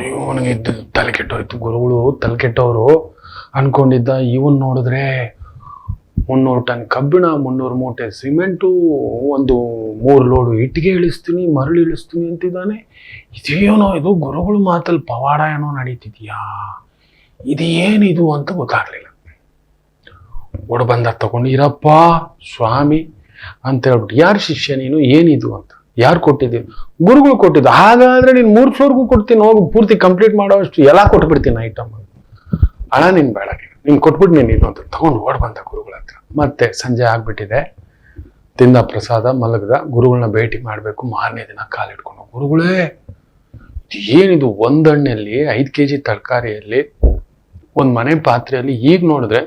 ಇವನಿಗೆ ಇದ್ದು ತಲೆ ಕೆಟ್ಟೋಯ್ತು. ಗುರುಗಳು ತಲೆ ಕೆಟ್ಟವರು ಅನ್ಕೊಂಡಿದ್ದ. ಇವನ್ ನೋಡಿದ್ರೆ 300 ಟನ್ ಕಬ್ಬಿಣ, 300 ಮೂಟೆ ಸಿಮೆಂಟು, ಒಂದು 3 ಲೋಡು ಇಟ್ಟಿಗೆ ಇಳಿಸ್ತೀನಿ, ಮರಳು ಇಳಿಸ್ತೀನಿ ಅಂತಿದ್ದಾನೆ. ಇದೇನೋ ಇದು ಗುರುಗಳು ಮಾತಲ್ಲಿ ಪವಾಡ ಏನೋ ನಡೀತಿದ್ಯಾ, ಇದು ಏನಿದು ಅಂತ ಗೊತ್ತಾಗ್ಲಿಲ್ಲ. ಓಡ್ ಬಂದ. ತಗೊಂಡು ಇರಪ್ಪ ಸ್ವಾಮಿ ಅಂತ ಹೇಳ್ಬಿಟ್ಟು, ಯಾರು ಶಿಷ್ಯ ನೀನು, ಏನಿದು ಅಂತ. ಯಾರು ಕೊಟ್ಟಿದ್ದೀವಿ? ಗುರುಗಳು ಕೊಟ್ಟಿದ್ದು. ಹಾಗಾದ್ರೆ ನೀನು 3 ಫ್ಲೋರ್ಗೂ ಕೊಡ್ತೀನಿ, ಹೋಗಿ ಪೂರ್ತಿ ಕಂಪ್ಲೀಟ್ ಮಾಡೋಷ್ಟು ಎಲ್ಲ ಕೊಟ್ಬಿಡ್ತೀನಿ ಐಟಮ್. ಹಣ ನೀನ್ ಬೇಡ, ನೀನ್ ಕೊಟ್ಬಿಟ್ಟು ನೀನು ಇದು ಅಂತ ತಗೊಂಡು ಓಡ್ ಬಂದ ಗುರುಗಳ ಹತ್ರ. ಮತ್ತೆ ಸಂಜೆ ಆಗ್ಬಿಟ್ಟಿದೆ. ತಿಂದ ಪ್ರಸಾದ, ಮಲಗದ. ಗುರುಗಳನ್ನ ಭೇಟಿ ಮಾಡ್ಬೇಕು. ಮಾರನೇ ದಿನ ಕಾಲಿಟ್ಕೊಂಡು, ಗುರುಗಳೇ ಏನಿದು, 1 ಹಣ್ಣಲ್ಲಿ 5 kg ತರಕಾರಿಯಲ್ಲಿ, ಒಂದು ಮನೆ ಪಾತ್ರೆಯಲ್ಲಿ, ಈಗ ನೋಡಿದ್ರೆ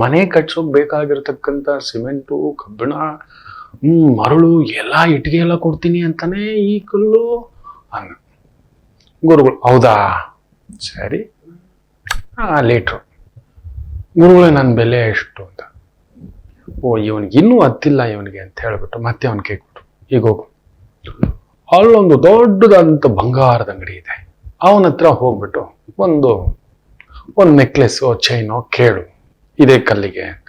ಮನೆ ಕಟ್ಸೋಕ್ ಬೇಕಾಗಿರ್ತಕ್ಕಂಥ ಸಿಮೆಂಟು, ಕಬ್ಬಿಣ, ಮರಳು ಎಲ್ಲ, ಇಟ್ಟಿಗೆ ಎಲ್ಲ ಕೊಡ್ತೀನಿ ಅಂತಾನೆ ಈ ಕಲ್ಲು ಹಂಗ. ಗುರುಗಳು ಹೌದಾ, ಸರಿ ಲೀಟ್ರು. ಗುರುಗಳೇ ನನ್ನ ಬೆಲೆ ಎಷ್ಟು ಅಂತ. ಇವನಿಗೆ ಇನ್ನೂ ಹತ್ತಿಲ್ಲ ಇವನಿಗೆ ಅಂತ ಹೇಳ್ಬಿಟ್ಟು ಮತ್ತೆ ಅವನ ಕೈ ಕೊಟ್ರು. ಈಗ ಹೋಗು, ಅಲ್ಲೊಂದು ದೊಡ್ಡದಂತ ಬಂಗಾರದ ಅಂಗಡಿ ಇದೆ, ಅವನ ಹತ್ರ ಹೋಗ್ಬಿಟ್ಟು ಒಂದು ನೆಕ್ಲೆಸ್ಸು, ಚೈನೋ ಕೇಳು, ಇದೇ ಕಲ್ಲಿಗೆ ಅಂತ.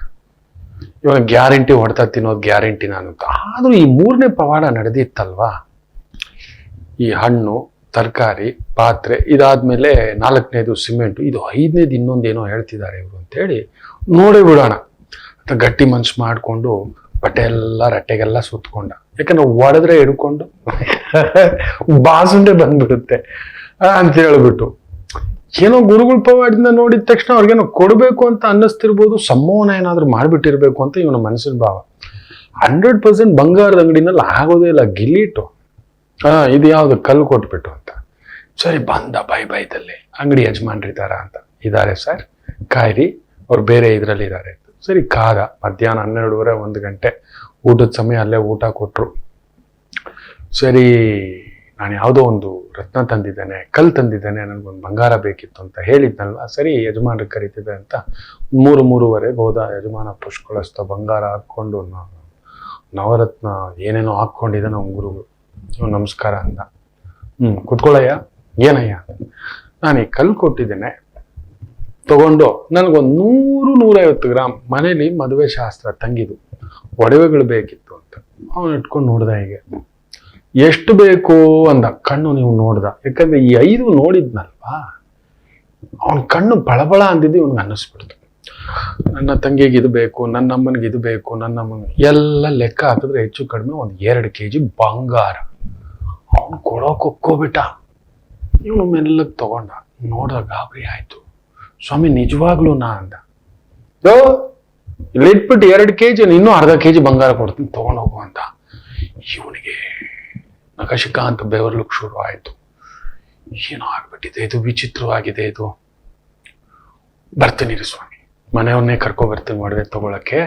ಇವನ ಗ್ಯಾರಂಟಿ ಹೊಡ್ತಾ ತಿನ್ನೋದು ಗ್ಯಾರಂಟಿ ನಾನು ಅಂತ. ಆದ್ರೂ ಈ 3ನೇ ಪವಾಡ ನಡೆದಿತ್ತಲ್ವಾ, ಈ ಹಣ್ಣು, ತರಕಾರಿ, ಪಾತ್ರೆ, ಇದಾದ್ಮೇಲೆ 4ನೇದು ಸಿಮೆಂಟು, ಇದು 5ನೇದು ಇನ್ನೊಂದೇನೋ ಹೇಳ್ತಿದ್ದಾರೆ ಇವರು ಅಂತೇಳಿ ನೋಡೇ ಬಿಡೋಣ ಅಂತ ಗಟ್ಟಿ ಮನ್ಸು ಮಾಡಿಕೊಂಡು ಬಟ್ಟೆ ಎಲ್ಲ ರಟ್ಟೆಗೆಲ್ಲ ಸುತ್ಕೊಂಡ. ಯಾಕಂದ್ರೆ ಒಡೆದ್ರೆ ಹಿಡ್ಕೊಂಡು ಬಾಸುಂಡೆ ಬಂದ್ಬಿಡುತ್ತೆ ಅಂತ ಹೇಳ್ಬಿಟ್ಟು, ಏನೋ ಗುರುಗಳ ಪವಾಡದಿಂದ ನೋಡಿದ ತಕ್ಷಣ ಅವ್ರಿಗೇನೋ ಕೊಡ್ಬೇಕು ಅಂತ ಅನ್ನಿಸ್ತಿರ್ಬೋದು, ಸಂಮೋಹನ ಏನಾದ್ರು ಮಾಡ್ಬಿಟ್ಟಿರ್ಬೇಕು ಅಂತ ಇವನ ಮನಸ್ಸಿನ ಭಾವ. 100% ಬಂಗಾರದ ಅಂಗಡಿನಲ್ಲಿ ಆಗೋದೇ ಇಲ್ಲ, ಗಿಲೀಟು. ಇದು ಯಾವ್ದು ಕಲ್ಲು ಕೊಟ್ಬಿಟ್ಟು ಅಂತ. ಸರಿ ಬಂದ ಬೈದಲ್ಲಿ. ಅಂಗಡಿ ಯಜಮಾನ್ರಿದ್ದಾರ ಅಂತ. ಇದ್ದಾರೆ ಸರ್, ಕಾಯ್ರಿ, ಅವ್ರು ಬೇರೆ ಇದ್ರಲ್ಲಿ ಇದ್ದಾರೆ. ಸರಿ ಕಾದ. ಮಧ್ಯಾಹ್ನ 12:30 1 ಗಂಟೆ ಊಟದ ಸಮಯ. ಅಲ್ಲೇ ಊಟ ಕೊಟ್ರು. ಸರಿ, ನಾನು ಯಾವುದೋ ಒಂದು ರತ್ನ ತಂದಿದ್ದೇನೆ, ಕಲ್ಲು ತಂದಿದ್ದೇನೆ, ನನಗೊಂದು ಬಂಗಾರ ಬೇಕಿತ್ತು ಅಂತ ಹೇಳಿದ್ನಲ್ವ. ಸರಿ ಯಜಮಾನ್ರಿಗೆ ಕರೀತಿದೆ ಅಂತ 3:30 ಹೋದ. ಯಜಮಾನ ಪುಷ್ಕಳಸ್ತ ಬಂಗಾರ ಹಾಕೊಂಡು ನವರತ್ನ ಏನೇನೋ ಹಾಕ್ಕೊಂಡಿದ್ದಾನೆ ಅವ್ನ ಗುರುಗಳು. ನಮಸ್ಕಾರ ಅಂದ. ಕುತ್ಕೊಳ್ಳಯ್ಯ. ಏನಯ್ಯ? ನಾನು ಈ ಕಲ್ಲು ಕೊಟ್ಟಿದ್ದೇನೆ, ತಗೊಂಡು ನನಗೊಂದು 100-150 ಗ್ರಾಮ್ ಮನೇಲಿ ಮದುವೆ ಶಾಸ್ತ್ರ ತಂಗಿದು ಒಡವೆಗಳು ಬೇಕಿತ್ತು ಅಂತ. ಅವನು ಇಟ್ಕೊಂಡು ನೋಡ್ದ. ಹೀಗೆ ಎಷ್ಟು ಬೇಕು ಅಂದ. ಕಣ್ಣು ನೀವು ನೋಡ್ದ, ಯಾಕಂದ್ರೆ ಈ 5 ನೋಡಿದ್ನಲ್ವಾ, ಅವನ ಕಣ್ಣು ಬಳಬಳ ಅಂದಿದ್ದು ಇವನ್ಗೆ ಅನ್ನಿಸ್ಬಿಡ್ತು. ನನ್ನ ತಂಗಿಗೆ ಇದು ಬೇಕು, ನನ್ನ ಅಮ್ಮನಿಗೆ ಇದು ಬೇಕು, ನನ್ನ ಅಮ್ಮನಿಗೆ ಎಲ್ಲ ಲೆಕ್ಕ ಹಾಕಿದ್ರೆ ಹೆಚ್ಚು ಕಡಿಮೆ ಒಂದು 2 kg ಬಂಗಾರ. ಅವನು ಕೊಡೋಕೆ ಒಪ್ಕೋಬಿಟ್ಟ. ಇವನು ಮೆಲ್ಲಗೆ ತಗೊಂಡ. ನೋಡ್ದ, ಗಾಬರಿ ಆಯ್ತು. ಸ್ವಾಮಿ ನಿಜವಾಗ್ಲೂ ನಾ ಅಂದ. ಇಲ್ಲಿ ಇಟ್ಬಿಟ್ಟು 2 kg, ಇನ್ನೂ ಅರ್ಧ kg ಬಂಗಾರ ಕೊಡ್ತೀನಿ, ತಗೊಂಡೋಗು ಅಂತ. ಇವನಿಗೆ ನಖಶಿಕ ಅಂತ ಬೆವರ್ಲಿಕ್ಕೆ ಶುರು ಆಯ್ತು. ಏನೋ ಆಗ್ಬಿಟ್ಟಿದೆ ಇದು, ವಿಚಿತ್ರವಾಗಿದೆ ಇದು. ಬರ್ತೀನಿ ರೀ ಸ್ವಾಮಿ, ಮನೆಯವ್ರನ್ನೇ ಕರ್ಕೊ ಬರ್ತೀನಿ ಒಡವೆ ತಗೊಳಕ್ಕೆ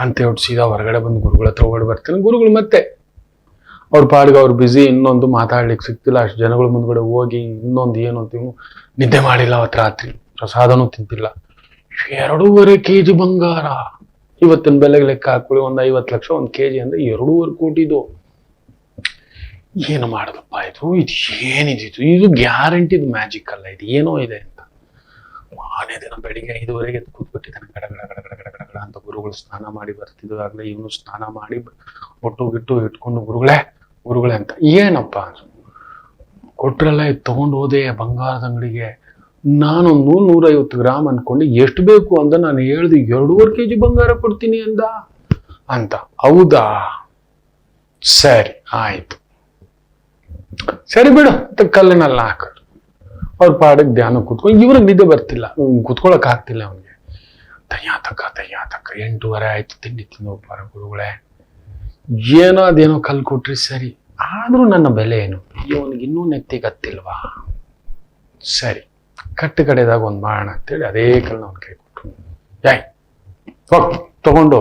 ಅಂತ ಹೇಳಿ ಸೀದಾ ಹೊರಗಡೆ ಬಂದು ಗುರುಗಳ ಹತ್ರ ಓಡಿ ಬರ್ತೀನಿ. ಗುರುಗಳು ಮತ್ತೆ ಅವ್ರ ಪಾಡಿಗೆ ಅವ್ರು ಬ್ಯುಸಿ, ಇನ್ನೊಂದು ಮಾತಾಡ್ಲಿಕ್ಕೆ ಸಿಗ್ತಿಲ್ಲ. ಅಷ್ಟು ಜನಗಳ ಮುಂದ್ಗಡೆ ಹೋಗಿ ಇನ್ನೊಂದು ಏನು ಅಂತೀವಿ, ನಿದ್ದೆ ಮಾಡಿಲ್ಲ ಅವತ್ತು ರಾತ್ರಿ, ಪ್ರಸಾದನೂ ತಿಂತಿಲ್ಲ. 2.5 kg ಬಂಗಾರ. ಇವತ್ತಿನ ಬೆಲೆಗೆ ಲೆಕ್ಕ ಹಾಕೊಳ್ಳಿ, ಒಂದು 50 ಲಕ್ಷ 1 kg ಅಂದ್ರೆ 2.5 ಕೋಟಿದು. ಏನು ಮಾಡೋದಪ್ಪ ಇದು ಏನಿದಿತ್ತು? ಇದು ಗ್ಯಾರಂಟಿದು ಮ್ಯಾಜಿಕ್ ಅಲ್ಲ, ಇದು ಏನೋ ಇದೆ ಅಂತ. ಮಾರನೇ ದಿನ ಬೆಳಿಗ್ಗೆ 5:30 ಎದ್ದು ಕೂತ್ಬಿಟ್ಟಿದ್ದಾನೆ. ಗಡಗಡ ಗಡಗಡ ಗಡಗಡ ಗಡ ಅಂತ ಗುರುಗಳು ಸ್ನಾನ ಮಾಡಿ ಬರ್ತಿದ್ದಾಗಲೇ ಇವನು ಸ್ನಾನ ಮಾಡಿ ಒಟ್ಟು ಗಿಟ್ಟು ಇಟ್ಕೊಂಡು ಗುರುಗಳೇ ಅಂತ. ಏನಪ್ಪ ಕೊಟ್ರಲ್ಲ, ಇದು ತಗೊಂಡು ಹೋದೆ ಬಂಗಾರದ ಅಂಗಡಿಗೆ. ನಾನು 100-150 ಗ್ರಾಮ್ ಅನ್ಕೊಂಡು ಎಷ್ಟು ಬೇಕು ಅಂತ ನಾನು ಹೇಳ್ದೆ. 2.5 kg ಬಂಗಾರ ಕೊಡ್ತೀನಿ ಅಂತ. ಹೌದಾ, ಸರಿ ಆಯ್ತು, ಸರಿ ಬಿಡು ಅಂತ ಕಲ್ಲಿನೆಲ್ಲ ಹಾಕೋದು. ಅವ್ರ ಪಾಡಿಗೆ ಧ್ಯಾನ ಕೂತ್ಕೊಂಡು, ಇವ್ರಿಗೆ ನಿದ್ದೆ ಬರ್ತಿಲ್ಲ, ಕುತ್ಕೊಳಕ್ ಆಗ್ತಿಲ್ಲ ಅವನಿಗೆ. ತಯ್ಯ ತಕ್ಕ 8:30 ಆಯ್ತು. ತಿಂಡಿ ತಿನ್ನೋಪಾರ ಗುರುಗಳೇ, ಏನೋ ಅದೇನೋ ಕಲ್ಲು ಕೊಟ್ರಿ ಸರಿ, ಆದ್ರೂ ನನ್ನ ಬೆಲೆ ಏನು? ಇವನಿಗೆ ಇನ್ನೂ ನೆತ್ತಿಗತ್ತಿಲ್ವಾ? ಸರಿ, ಕಟ್ಟು ಕಡೆದಾಗ ಒಂದು ಮಾಡೋಣ ಅಂತೇಳಿ ಅದೇ ಕಲ್ಲು ಅವನ ಕೈ ಕೊಟ್ಟರು. ತಗೊಂಡು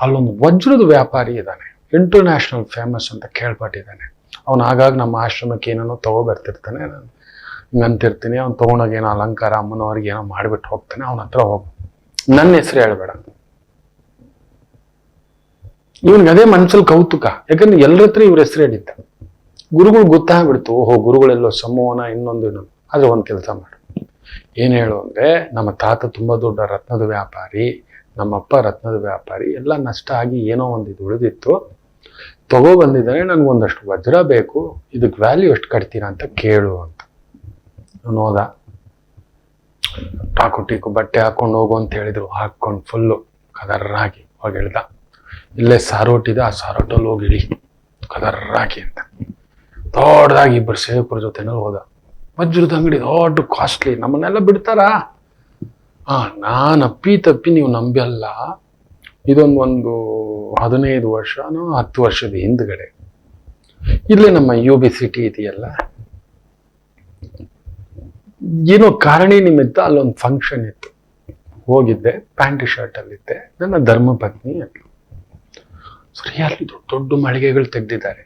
ಅಲ್ಲೊಂದು ವಜ್ರದ ವ್ಯಾಪಾರಿ ಇದ್ದಾನೆ, ಇಂಟರ್ನ್ಯಾಷನಲ್ ಫೇಮಸ್ ಅಂತ ಕೇಳ್ಪಟ್ಟಿದ್ದಾನೆ. ಅವನು ಆಗಾಗ ನಮ್ಮ ಆಶ್ರಮಕ್ಕೆ ಏನೇನೋ ತಗೋಬರ್ತಿರ್ತಾನೆ. ನಾನು ಹಿಂಗಂತಿರ್ತೀನಿ, ಅವ್ನು ತಗೊಂಡೋಗಿ ಏನೋ ಅಲಂಕಾರ ಅಮ್ಮನವ್ರಿಗೆ ಏನೋ ಮಾಡಿಬಿಟ್ಟು ಹೋಗ್ತಾನೆ. ಅವನ ಹತ್ರ ಹೋಗು, ನನ್ನ ಹೆಸರು ಹೇಳ್ಬೇಡ. ಇವನ್ಗೆ ಅದೇ ಮನ್ಸಲ್ಲಿ ಕೌತುಕ, ಯಾಕಂದ್ರೆ ಎಲ್ಲರ ಹತ್ರ ಇವ್ರ ಹೆಸರು ಹೇಳಿದ್ದ. ಗುರುಗಳು ಗೊತ್ತಾಗ್ಬಿಡ್ತು, ಓಹೋ ಗುರುಗಳೆಲ್ಲೋ ಸಂಮೋಹನ ಇನ್ನೊಂದು. ಆದ್ರೆ ಒಂದು ಕೆಲಸ ಮಾಡು, ಏನು ಹೇಳು ಅಂದ್ರೆ, ನಮ್ಮ ತಾತ ತುಂಬಾ ದೊಡ್ಡ ರತ್ನದ ವ್ಯಾಪಾರಿ, ನಮ್ಮಪ್ಪ ರತ್ನದ ವ್ಯಾಪಾರಿ, ಎಲ್ಲ ನಷ್ಟ ಆಗಿ ಏನೋ ಒಂದು ಇದು ಉಳಿದಿತ್ತು, ತಗೋ ಬಂದಿದ್ದಾನೆ, ನನ್ಗೊಂದಷ್ಟು ವಜ್ರ ಬೇಕು, ಇದಕ್ಕೆ ವ್ಯಾಲ್ಯೂ ಎಷ್ಟು ಕಟ್ತೀರಾ ಅಂತ ಕೇಳು ಅಂತ. ನಾನು ಹೋದ. ಟಾಕು ಟೀಕು ಬಟ್ಟೆ ಹಾಕೊಂಡು ಹೋಗು ಅಂತ ಹೇಳಿದ್ರು. ಹಾಕೊಂಡು ಫುಲ್ಲು ಕದರ್ರಾಗಿ ಹೋಗಿ ಇಳ್ದ. ಇಲ್ಲೇ ಸಾರೋಟಿದೆ, ಆ ಸಾರೋಟಲ್ಲಿ ಹೋಗಿ ಇಳಿ ಕದರ್ರಾಗಿ ಅಂತ. ದೊಡ್ಡದಾಗಿ 2 ಸೇವಕರ ಜೊತೆನಲ್ಲಿ ಹೋದ. ವಜ್ರದ ಅಂಗಡಿ ದೊಡ್ಡ ಕಾಸ್ಟ್ಲಿ, ನಮ್ಮನ್ನೆಲ್ಲ ಬಿಡ್ತಾರಾ? ನಾನು ತಪ್ಪಿ ನೀವು ನಂಬಲ್ಲ, ಇದೊಂದು 15 ವರ್ಷನೋ 10 ವರ್ಷದ ಹಿಂದ್ಗಡೆ ಇಲ್ಲೇ ನಮ್ಮ UB ಸಿಟಿ ಇದೆಯಲ್ಲ, ಏನೋ ಕಾರಣಿ ನಿಮಿತ್ತ ಅಲ್ಲೊಂದು ಫಂಕ್ಷನ್ ಇತ್ತು. ಹೋಗಿದ್ದೆ, ಪ್ಯಾಂಟ್ ಶರ್ಟ್ ಅಲ್ಲಿದ್ದೆ. ನನ್ನ ಧರ್ಮಪತ್ನಿ ಅದ್ಲು. ಸರಿ, ಅಲ್ಲಿ ದೊಡ್ಡ ಮಳಿಗೆಗಳು ತೆಗ್ದಿದ್ದಾರೆ.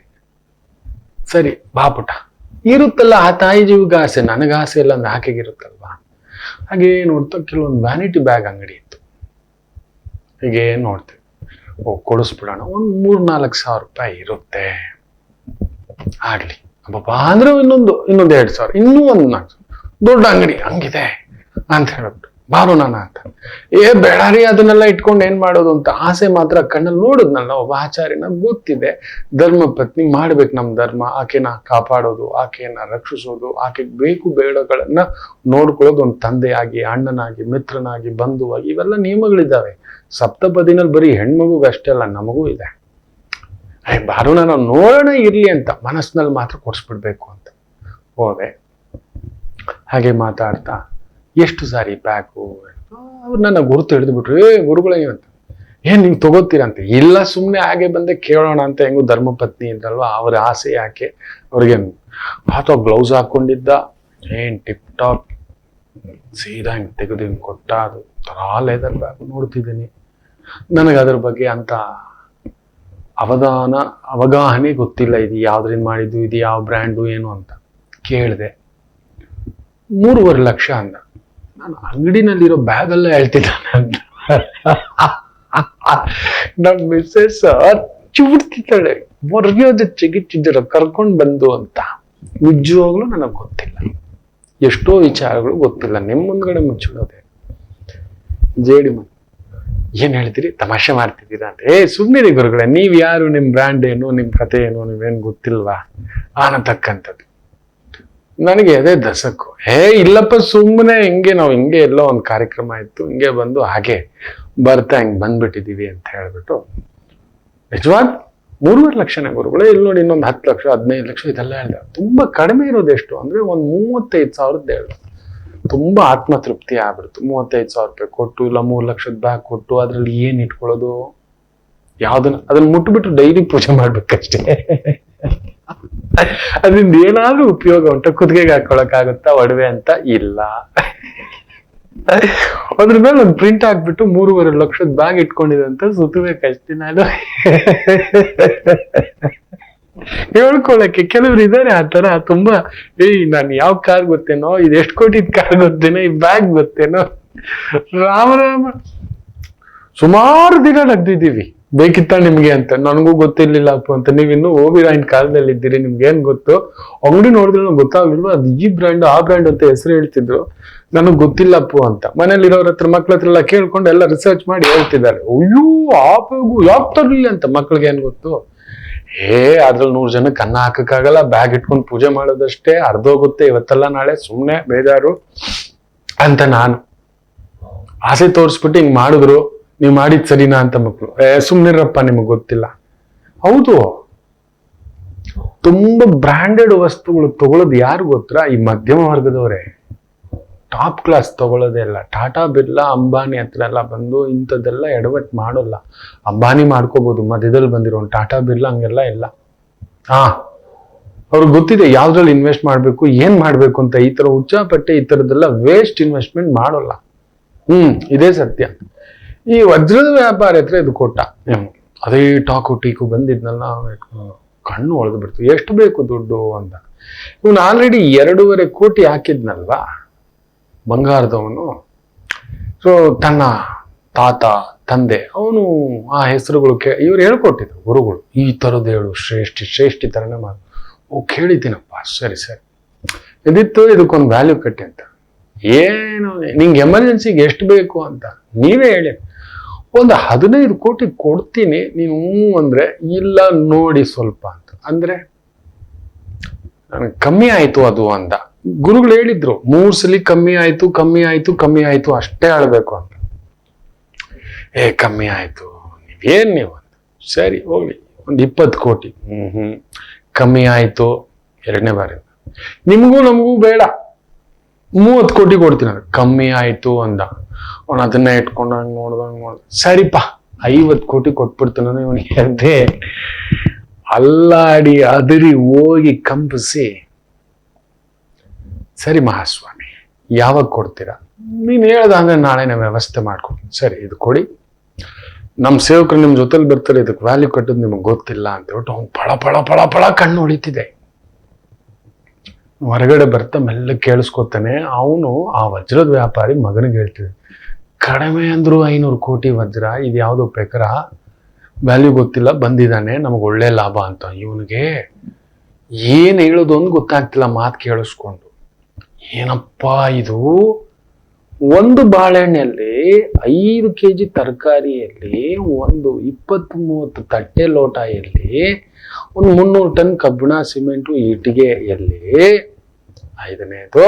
ಸರಿ ಬಾಪುಟ ಇರುತ್ತಲ್ಲ, ಆ ತಾಯಿ ಜೀವಿಗೆ ಆಸೆ, ನನಗೆ ಆಸೆ ಇಲ್ಲ ಅಂದ್ರೆ ಆಕೆಗಿರುತ್ತಲ್ವಾ. ಹಾಗೆ ನೋಡ್ತಾ ಕೆಲವೊಂದು ವ್ಯಾನಿಟಿ ಬ್ಯಾಗ್ ಅಂಗಡಿ ಇತ್ತು. ಹೀಗೆ ನೋಡ್ತೇವೆ, ಕೊಡಿಸ್ಬಿಡೋಣ, ಒಂದು 3-4 ಸಾವಿರ ರೂಪಾಯಿ ಇರುತ್ತೆ, ಆಗ್ಲಿ ಅಬ್ಬಬ್ಬ ಅಂದ್ರೆ ಇನ್ನೊಂದು 2,000, ಇನ್ನೂ ಒಂದು 4 ದೊಡ್ಡ ಅಂಗಡಿ ಹಂಗಿದೆ ಅಂತ ಹೇಳ್ಬಿಟ್ಟು ಬಾರು ನಾನು ಅಂತ. ಬೇಡ ರೀ, ಅದನ್ನೆಲ್ಲ ಇಟ್ಕೊಂಡು ಏನ್ ಮಾಡೋದು ಅಂತ ಆಸೆ ಮಾತ್ರ ಕಣ್ಣಲ್ಲಿ ನೋಡುದ್ನಲ್ಲ ಒಬ್ಬ ಆಚಾರ್ಯ. ನಮ್ಗೆ ಗೊತ್ತಿದೆ, ಧರ್ಮಪತ್ನಿ ಮಾಡ್ಬೇಕು ನಮ್ಮ ಧರ್ಮ, ಆಕೆನ ಕಾಪಾಡೋದು, ಆಕೆಯನ್ನ ರಕ್ಷಿಸೋದು, ಆಕೆಗೆ ಬೇಕು ಬೇಡಗಳನ್ನ ನೋಡ್ಕೊಳ್ಳೋದು, ಒಂದು ತಂದೆಯಾಗಿ, ಅಣ್ಣನಾಗಿ, ಮಿತ್ರನಾಗಿ, ಬಂಧುವಾಗಿ, ಇವೆಲ್ಲ ನಿಯಮಗಳಿದ್ದಾವೆ. ಸಪ್ತಪದಿನಲ್ಲಿ ಬರೀ ಹೆಣ್ಮಗುಗೆ ಅಷ್ಟೇ ಅಲ್ಲ, ನಮಗೂ ಇದೆ. ಬಾರು ನಾನು ನೋಡೋಣ ಇರ್ಲಿ ಅಂತ ಮನಸ್ಸಿನಲ್ಲಿ ಮಾತ್ರ ಕೊಡ್ಸ್ಬಿಡ್ಬೇಕು ಅಂತ ಹೋದೆ. ಹಾಗೆ ಮಾತಾಡ್ತಾ, ಎಷ್ಟು ಸಾರಿ ಪ್ಯಾಕು? ಅವ್ರು ನನ್ನ ಗುರುತು ಹಿಡಿದು ಬಿಟ್ರು. ಗುರುಗಳೇ ಅಂತ, ನೀವು ತಗೋತೀರಂತೆ? ಇಲ್ಲ, ಸುಮ್ಮನೆ ಹಾಗೆ ಬಂದೆ ಕೇಳೋಣ ಅಂತ. ಹೆಂಗು ಧರ್ಮಪತ್ನಿ ಇದ್ರಲ್ವ, ಅವ್ರ ಆಸೆ ಯಾಕೆ ಅವ್ರಿಗೆ. ಅಥವಾ ಗ್ಲೌಸ್ ಹಾಕೊಂಡಿದ್ದ, ಟಿಪ್ ಟಾಪ್, ಸೀದಾ ಹಿಂಗೆ ತೆಗೆದು ಹಿಂಗೆ ಕೊಟ್ಟ. ಅದು ಥರಾ ಲೆದರ್ ಬ್ಯಾಗ್ ನೋಡ್ತಿದ್ದೀನಿ. ನನಗೆ ಅದ್ರ ಬಗ್ಗೆ ಅಂತ ಅವಗಾಹನೆ ಗೊತ್ತಿಲ್ಲ. ಇದು ಯಾವ್ದ್ರಿಂದ ಮಾಡಿದ್ದು, ಇದು ಯಾವ ಬ್ರ್ಯಾಂಡು ಏನು ಅಂತ ಕೇಳಿದೆ. 3.5 ಲಕ್ಷ ಅಂದ. ನಾನು ಅಂಗಡಿನಲ್ಲಿರೋ ಬ್ಯಾಗ್ ಎಲ್ಲ ಹೇಳ್ತಿದ್ದಾನೆ ಅಂತ. ನಮ್ಮ ಮಿಸ್ಸೆಸ್ ಬಿಡ್ತಿದ್ದಾಳೆ. ಹೊರಗ್ಯೋದ ಚಿಗಿಟ್ಟಿದ್ದೀರ ಕರ್ಕೊಂಡ್ ಬಂದು ಅಂತ. ನಿಜವಾಗ್ಲೂ ನನಗ್ ಗೊತ್ತಿಲ್ಲ, ಎಷ್ಟೋ ವಿಚಾರಗಳು ಗೊತ್ತಿಲ್ಲ. ನಿಮ್ ಮುಂದ್ಗಡೆ ಮುಚ್ಚಿಡೋದೆ. ಜೇಡಿ ಏನ್ ಹೇಳ್ತೀರಿ, ತಮಾಷೆ ಮಾಡ್ತಿದ್ದೀರಾ ಅಂತ. ಸುಮ್ಮನೆ ಗುರುಗಳೇ, ನೀವ್ ಯಾರು, ನಿಮ್ ಬ್ರ್ಯಾಂಡ್ ಏನು, ನಿಮ್ ಕತೆ ಏನು, ನೀವೇನ್ ಗೊತ್ತಿಲ್ವಾ ಅನ್ನತಕ್ಕಂಥದ್ದು. ನನಗೆ ಅದೇ ದಸಕ್ಕು. ಇಲ್ಲಪ್ಪ ಸುಮ್ಮನೆ ಹಿಂಗೆ ನಾವು ಹಿಂಗೆ ಎಲ್ಲೋ ಒಂದು ಕಾರ್ಯಕ್ರಮ ಇತ್ತು, ಹಿಂಗೆ ಬಂದು ಹಾಗೆ ಬರ್ತಾ ಹಿಂಗ್ ಬಂದ್ಬಿಟ್ಟಿದೀವಿ ಅಂತ ಹೇಳ್ಬಿಟ್ಟು. ನಿಜವಾದ 3.5 ಲಕ್ಷನೇ ಗುರುಗಳೇ. ಇಲ್ಲಿ ನೋಡಿ, ಇನ್ನೊಂದು 10 ಲಕ್ಷ 15 ಲಕ್ಷ ಇದೆಲ್ಲ ಹೇಳ್ದ. ತುಂಬಾ ಕಡಿಮೆ ಇರೋದು ಎಷ್ಟು ಅಂದ್ರೆ ಒಂದು 35,000 ಹೇಳ್ದ. ತುಂಬಾ ಆತ್ಮತೃಪ್ತಿ ಆಗ್ಬಿಡ್ತು. 35,000 ರೂಪಾಯಿ ಕೊಟ್ಟು, ಇಲ್ಲ 3 ಲಕ್ಷದ ಬ್ಯಾಗ್ ಕೊಟ್ಟು, ಅದ್ರಲ್ಲಿ ಏನ್ ಇಟ್ಕೊಳ್ಳೋದು, ಅದನ್ನ ಮುಟ್ಬಿಟ್ಟು ಡೈಲಿ ಪೂಜೆ ಮಾಡ್ಬೇಕಷ್ಟೇ. ಅದರಿಂದ ಏನಾದ್ರೂ ಉಪಯೋಗ ಉಂಟ? ಕುತ್ತಿಗೆಗೆ ಹಾಕೊಳಕ್ ಆಗುತ್ತಾ ಒಡವೆ ಅಂತ? ಇಲ್ಲ. ಅದ್ರ ಮೇಲೆ ಒಂದು ಪ್ರಿಂಟ್ ಹಾಕ್ಬಿಟ್ಟು 3.5 ಲಕ್ಷದ ಬ್ಯಾಗ್ ಇಟ್ಕೊಂಡಿದಂತ ಸುತ್ತಬೇಕಷ್ಟೇ. ನಾನು ಹೇಳ್ಕೊಳಕ್ಕೆ ಕೆಲವ್ರು ಇದಾರೆ ಆತರ. ತುಂಬಾ ನಾನು ಯಾವ ಕಾರ್ ಗೊತ್ತೇನೋ, ಇದು ಎಷ್ಟು ಕೋಟಿದ್ ಕಾರ್ ಗೊತ್ತೇನೋ, ಈ ಬ್ಯಾಗ್ ಗೊತ್ತೇನೋ. ರಾಮ ಸುಮಾರು ದಿನ ನಗ್ದಿದ್ದೀವಿ. ಬೇಕಿತ್ತ ನಿಮ್ಗೆ ಅಂತ. ನನಗೂ ಗೊತ್ತಿರ್ಲಿಲ್ಲ ಅಪ್ಪು ಅಂತ. ನೀವಿನ್ನೂ ಓಬಿರಾಯಿನ್ ಕಾಲದಲ್ಲಿ ಇದ್ದೀರಿ, ನಿಮ್ಗೆ ಏನ್ ಗೊತ್ತು? ಅಂಗಡಿ ನೋಡಿದ್ರೆ ನಂಗೆ ಗೊತ್ತಾಗ್ಲಿಲ್ವಾ ಅದು ಈ ಬ್ರ್ಯಾಂಡ್ ಆ ಬ್ರ್ಯಾಂಡ್ ಅಂತ ಹೆಸರು ಹೇಳ್ತಿದ್ರು. ನನಗ್ ಗೊತ್ತಿಲ್ಲ ಅಪ್ಪು ಅಂತ. ಮನೇಲಿ ಇರೋರ ಹತ್ರ, ಮಕ್ಳ ಹತ್ರ ಎಲ್ಲ ಕೇಳ್ಕೊಂಡು ಎಲ್ಲ ರಿಸರ್ಚ್ ಮಾಡಿ ಹೇಳ್ತಿದ್ದಾರೆ. ಅಯ್ಯೋ ಆ ಬ್ಯಾಗು ಯಾಕೆ ತರ್ಲಿಲ್ಲ ಅಂತ. ಮಕ್ಳಿಗೆ ಏನ್ ಗೊತ್ತು? ಅದ್ರಲ್ಲಿ 100 ಜನಕ್ಕೆ ಅನ್ನ ಹಾಕಕ್ಕಾಗಲ್ಲ. ಬ್ಯಾಗ್ ಇಟ್ಕೊಂಡು ಪೂಜೆ ಮಾಡೋದಷ್ಟೇ, ಅರ್ಧೋಗುತ್ತೆ ಇವತ್ತೆಲ್ಲ ನಾಳೆ, ಸುಮ್ನೆ ಬೇಜಾರು ಅಂತ ನಾನು ಆಸೆ ತೋರಿಸ್ಬಿಟ್ಟು ಹಿಂಗ್ ಮಾಡಿದ್ರು. ನೀವ್ ಮಾಡಿದ್ ಸರಿನಾ ಅಂತ ಮಕ್ಳು. ಸುಮ್ನಿರಪ್ಪ, ನಿಮಗ್ ಗೊತ್ತಿಲ್ಲ. ಹೌದು, ತುಂಬಾ ಬ್ರಾಂಡೆಡ್ ವಸ್ತುಗಳು ತಗೊಳ್ಳೋದು ಯಾರು ಗೊತ್ತಾ? ಈ ಮಧ್ಯಮ ವರ್ಗದವರೇ. ಟಾಪ್ ಕ್ಲಾಸ್ ತಗೊಳ್ಳೋದೇ ಇಲ್ಲ. ಟಾಟಾ ಬಿರ್ಲಾ ಅಂಬಾನಿ ಹತ್ರ ಎಲ್ಲ ಬಂದು ಇಂಥದ್ದೆಲ್ಲ ಎಡವಟ್ ಮಾಡೋಲ್ಲ. ಅಂಬಾನಿ ಮಾಡ್ಕೋಬಹುದು, ಮಧ್ಯದಲ್ಲಿ ಬಂದಿರೋ ಟಾಟಾ ಬಿರ್ಲಾ ಹಂಗೆಲ್ಲ ಇಲ್ಲ. ಅವ್ರಿಗೆ ಗೊತ್ತಿದೆ ಯಾವ್ದ್ರಲ್ಲಿ ಇನ್ವೆಸ್ಟ್ ಮಾಡ್ಬೇಕು, ಏನ್ ಮಾಡ್ಬೇಕು ಅಂತ. ಈ ತರ ಹುಚ್ಚಾಪಟ್ಟೆ ಈ ತರದ್ದೆಲ್ಲ ವೇಸ್ಟ್ ಇನ್ವೆಸ್ಟ್ಮೆಂಟ್ ಮಾಡೋಲ್ಲ. ಇದೇ ಸತ್ಯ. ಈ ವಜ್ರದ ವ್ಯಾಪಾರ ಹತ್ರ ಇದು ಕೊಟ್ಟ. ಅದೇ ಟಾಕು ಟೀಕು ಬಂದಿದ್ನಲ್ಲ, ಕಣ್ಣು ಒಳೆದು ಬಿಡ್ತು. ಎಷ್ಟು ಬೇಕು ದುಡ್ಡು ಅಂತ. ಇವನು ಆಲ್ರೆಡಿ 2.5 ಕೋಟಿ ಹಾಕಿದ್ನಲ್ವಾ ಬಂಗಾರದವನು. ಸೊ ತನ್ನ ತಾತ ತಂದೆ ಅವನು ಆ ಹೆಸರುಗಳು ಇವ್ರು ಹೇಳ್ಕೊಟ್ಟಿದ್ರು ಗುರುಗಳು. ಈ ತರದ್ದು ಹೇಳು, ಶ್ರೇಷ್ಠಿ ತರನೇ ಮಾಡು. ಕೇಳಿದ್ದೀನಪ್ಪ, ಸರಿ ಇದಿತ್ತು, ಇದಕ್ಕೊಂದು ವ್ಯಾಲ್ಯೂ ಕಟ್ಟಿ ಅಂತ. ಏನು ನಿಂಗೆ ಎಮರ್ಜೆನ್ಸಿಗೆ ಎಷ್ಟು ಬೇಕು ಅಂತ ನೀವೇ ಹೇಳಿ. ಒಂದು 15 ಕೋಟಿ ಕೊಡ್ತೀನಿ, ನೀನು ಅಂದ್ರೆ ಇಲ್ಲ ನೋಡಿ ಸ್ವಲ್ಪ ಅಂತ ಅಂದ್ರೆ ನನಗೆ ಕಮ್ಮಿ ಆಯ್ತು ಅದು ಅಂತ. ಗುರುಗಳು ಹೇಳಿದ್ರು 3 ಸಲ ಕಮ್ಮಿ ಆಯ್ತು ಅಷ್ಟೇ ಆಳ್ಬೇಕು ಅಂತ. ಕಮ್ಮಿ ಆಯ್ತು ನೀವೇನ್ ನೀವು ಅಂತ. ಸರಿ ಹೋಗ್ಲಿ, ಒಂದು 20 ಕೋಟಿ. ಕಮ್ಮಿ ಆಯ್ತು 2ನೇ ಬಾರಿ. ನಿಮಗೂ ನಮಗೂ ಬೇಡ, 30 ಕೋಟಿ ಕೊಡ್ತೀನಿ. ಕಮ್ಮಿ ಆಯ್ತು ಅಂದ. ಅವನು ಅದನ್ನ ಇಟ್ಕೊಂಡು ಹಂಗ್ ನೋಡ್ದ. ಸರಿಪಾ 50 ಕೋಟಿ ಕೊಟ್ಬಿಡ್ತಾನೆ ಇವನಿಗೆ ಅಂತೆ. ಅಲ್ಲಾಡಿ ಅದರಿ ಹೋಗಿ ಕಂಪಿಸಿ, ಸರಿ ಮಹಾಸ್ವಾಮಿ ಯಾವಾಗ ಕೊಡ್ತೀರಾ? ನೀನ್ ಹೇಳ್ದಂಗ ನಾಳೆನೇ ವ್ಯವಸ್ಥೆ ಮಾಡ್ಕೊಡ್ತೀನಿ. ಸರಿ ಇದು ಕೊಡಿ, ನಮ್ ಸೇವಕರು ನಿಮ್ ಜೊತೆಲಿ ಬರ್ತಾರೆ, ಇದಕ್ಕೆ ವ್ಯಾಲ್ಯೂ ಕಟ್ಟೋದು ನಿಮಗ್ ಗೊತ್ತಿಲ್ಲ ಅಂತ ಹೇಳ್ಬಿಟ್ಟು ಅವ್ನು ಪಳ ಕಣ್ಣು ಹೊಳಿತಿದೆ. ಹೊರಗಡೆ ಬರ್ತಾ ಮೆಲ್ಲ ಕೇಳಿಸ್ಕೊತಾನೆ. ಅವನು ಆ ವಜ್ರದ ವ್ಯಾಪಾರಿ ಮಗನಿಗೆ ಹೇಳ್ತಿದ್ದೆ, ಕಡಿಮೆ ಅಂದ್ರು 500 ಕೋಟಿ ವಜ್ರ, ಇದು ಯಾವ್ದೋ ಪೆಕರ, ವ್ಯಾಲ್ಯೂ ಗೊತ್ತಿಲ್ಲ, ಬಂದಿದ್ದಾನೆ, ನಮಗ್ ಒಳ್ಳೆ ಲಾಭ ಅಂತ. ಇವನಿಗೆ ಏನ್ ಹೇಳೋದು ಅಂತ ಗೊತ್ತಾಗ್ತಿಲ್ಲ. ಮಾತು ಕೇಳಿಸ್ಕೊಂಡು, ಏನಪ್ಪಾ ಇದು, ಒಂದು ಬಾಳೆಹಣ್ಣಲ್ಲಿ 5 kg ತರಕಾರಿಯಲ್ಲಿ, ಒಂದು 20-30 ತಟ್ಟೆ ಲೋಟ ಎಲ್ಲಿ, ಒಂದು 300 ಟನ್ ಕಬ್ಬಿಣ ಸಿಮೆಂಟು ಇಟ್ಟಿಗೆ ಎಲ್ಲಿ, 5ನೇದು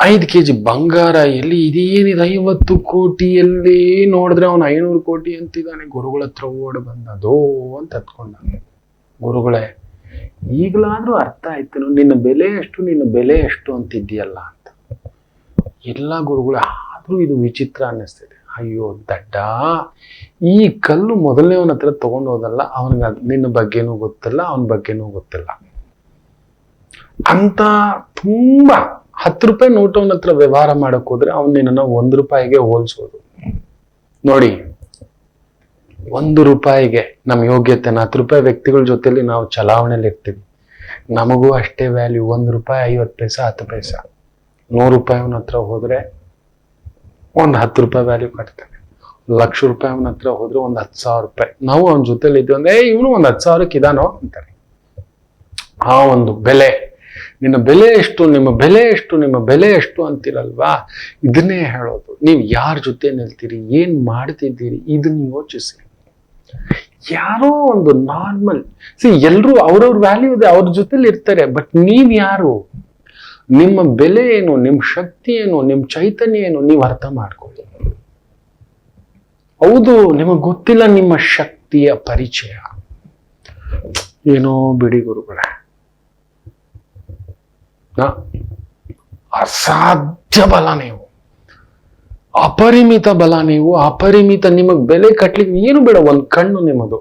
5 kg ಬಂಗಾರ ಎಲ್ಲಿ, ಇದೇನಿದೆ 50 ಕೋಟಿಯಲ್ಲಿ ನೋಡಿದ್ರೆ ಅವನು 500 ಕೋಟಿ ಅಂತಿದ್ದಾನೆ. ಗುರುಗಳ ಹತ್ರ ಓಡ್ ಬಂದದು ಅಂತ ಹತ್ಕೊಂಡ. ಗುರುಗಳೇ ಈಗಲಾದ್ರೂ ಅರ್ಥ ಆಯ್ತು, ನಿನ್ನ ಬೆಲೆ ಎಷ್ಟು ಅಂತಿದ್ಯಲ್ಲ ಅಂತ. ಎಲ್ಲ ಗುರುಗಳೇ, ಆದ್ರೂ ಇದು ವಿಚಿತ್ರ ಅನ್ನಿಸ್ತಿದೆ. ಅಯ್ಯೋ ದಡ್ಡ, ಈ ಕಲ್ಲು ಮೊದಲನೇವನ ಹತ್ರ ತಗೊಂಡೋದಲ್ಲ, ಅವನಿಗೆ ನಿನ್ನ ಬಗ್ಗೆನೂ ಗೊತ್ತಿಲ್ಲ, ಅವನ ಬಗ್ಗೆನೂ ಗೊತ್ತಿಲ್ಲ ಅಂತ. ತುಂಬಾ 10 ರೂಪಾಯಿ ನೋಟ್ ಅವನ ಹತ್ರ ವ್ಯವಹಾರ ಮಾಡಕ್ ಹೋದ್ರೆ ಅವನ್ ನಿನ್ನ 1 ರೂಪಾಯಿಗೆ ಹೋಲ್ಸೋದು. ನೋಡಿ, 1 ರೂಪಾಯಿಗೆ ನಮ್ ಯೋಗ್ಯತೆ, 10 ರೂಪಾಯಿ ವ್ಯಕ್ತಿಗಳ ಜೊತೆಲಿ ನಾವು ಚಲಾವಣೆಯಲ್ಲಿ ಇರ್ತೀವಿ, ನಮಗೂ ಅಷ್ಟೇ ವ್ಯಾಲ್ಯೂ. 1 ರೂಪಾಯಿ 50 ಪೈಸಾ 10 ಪೈಸಾ. 100 ರೂಪಾಯಿ ಅವನ ಹತ್ರ ಹೋದ್ರೆ ಒಂದು 10 ರೂಪಾಯಿ ವ್ಯಾಲ್ಯೂ ಕಟ್ತಾನೆ. 1,00,000 ಅವನ ಹತ್ರ ಹೋದ್ರೆ ಒಂದು 10,000 ನಾವು ಅವನ ಜೊತೆಲಿ ಇದ್ವಿ ಅಂದ್ರೆ ಇವನು ಒಂದು 10,000 ಇದಾನೋ ಅಂತಾರೆ. ಆ ಒಂದು ಬೆಲೆ, ನಿನ್ನ ಬೆಲೆ ಎಷ್ಟು, ನಿಮ್ಮ ಬೆಲೆ ಎಷ್ಟು, ನಿಮ್ಮ ಬೆಲೆ ಎಷ್ಟು ಅಂತೀರಲ್ವಾ, ಇದನ್ನೇ ಹೇಳೋದು. ನೀವು ಯಾರ ಜೊತೆ ನಿಲ್ತೀರಿ, ಏನ್ ಮಾಡ್ತಿದ್ದೀರಿ, ಇದನ್ನ ಯೋಚಿಸಿ. ಯಾರೋ ಒಂದು ನಾರ್ಮಲ್ ಎಲ್ರು ಅವ್ರವ್ರ ವ್ಯಾಲ್ಯೂ ಇದೆ, ಅವ್ರ ಜೊತೆಲಿ ಇರ್ತಾರೆ. ಬಟ್ ನೀವ್ ಯಾರು, ನಿಮ್ಮ ಬೆಲೆ ಏನು, ನಿಮ್ ಶಕ್ತಿ ಏನು, ನಿಮ್ ಚೈತನ್ಯ ಏನು, ನೀವು ಅರ್ಥ ಮಾಡ್ಕೊಳ್ಳಿ. ಹೌದು, ನಿಮಗ್ ಗೊತ್ತಿಲ್ಲ ನಿಮ್ಮ ಶಕ್ತಿಯ ಪರಿಚಯ. ಏನೋ ಬಿಡಿ ಗುರುಗಳೇ, ಅಸಾಧ್ಯ ಬಲ ನೀವು, ಅಪರಿಮಿತ ಬಲ ನೀವು, ಅಪರಿಮಿತ. ನಿಮಗ್ ಬೆಲೆ ಕಟ್ಲಿಕ್ಕೆ ಏನು ಬೇಡ, ಒಂದ್ ಕಣ್ಣು ನಿಮ್ಮದು.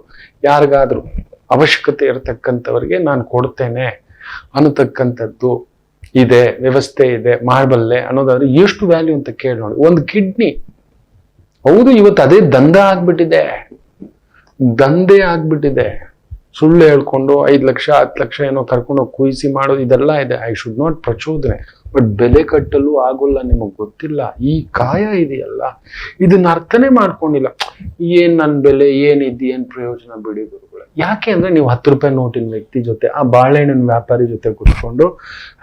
ಯಾರಿಗಾದ್ರೂ ಅವಶ್ಯಕತೆ ಇರತಕ್ಕಂಥವ್ರಿಗೆ ನಾನು ಕೊಡ್ತೇನೆ ಅನ್ನತಕ್ಕಂಥದ್ದು ಇದೆ, ವ್ಯವಸ್ಥೆ ಇದೆ, ಮಾಡಬಲ್ಲೆ ಅನ್ನೋದಾದ್ರೆ ಎಷ್ಟು ವ್ಯಾಲ್ಯೂ ಅಂತ ಕೇಳಿ ನೋಡಿ. ಒಂದು ಕಿಡ್ನಿ, ಹೌದು ಇವತ್ತು ಅದೇ ದಂಧೆ ಆಗ್ಬಿಟ್ಟಿದೆ, ದಂಧೆ ಆಗ್ಬಿಟ್ಟಿದೆ. ಸುಳ್ಳು ಹೇಳ್ಕೊಂಡು 5 ಲಕ್ಷ 10 ಲಕ್ಷ ಏನೋ ಕರ್ಕೊಂಡು ಕುಯಿಸಿ ಮಾಡೋದು, ಇದೆಲ್ಲ ಇದೆ. ಐ ಶುಡ್ ನಾಟ್ ಪ್ರಚೋದನೆ, ಬಟ್ ಬೆಲೆ ಕಟ್ಟಲು ಆಗೋಲ್ಲ. ನಿಮಗ್ ಗೊತ್ತಿಲ್ಲ ಈ ಕಾಯ ಇದೆಯಲ್ಲ, ಇದನ್ನ ಅರ್ಥನೇ ಮಾಡ್ಕೊಂಡಿಲ್ಲ. ಏನ್ ನನ್ ಬೆಲೆ, ಏನ್ ಪ್ರಯೋಜನ, ಬಿಡಿ ಗುರುಗಳು. ಯಾಕೆ ಅಂದ್ರೆ ನೀವು 10 ರೂಪಾಯಿ ನೋಟಿನ ವ್ಯಕ್ತಿ ಜೊತೆ, ಆ ಬಾಳೆಹಣ್ಣಿನ ವ್ಯಾಪಾರಿ ಜೊತೆ ಕುತ್ಕೊಂಡು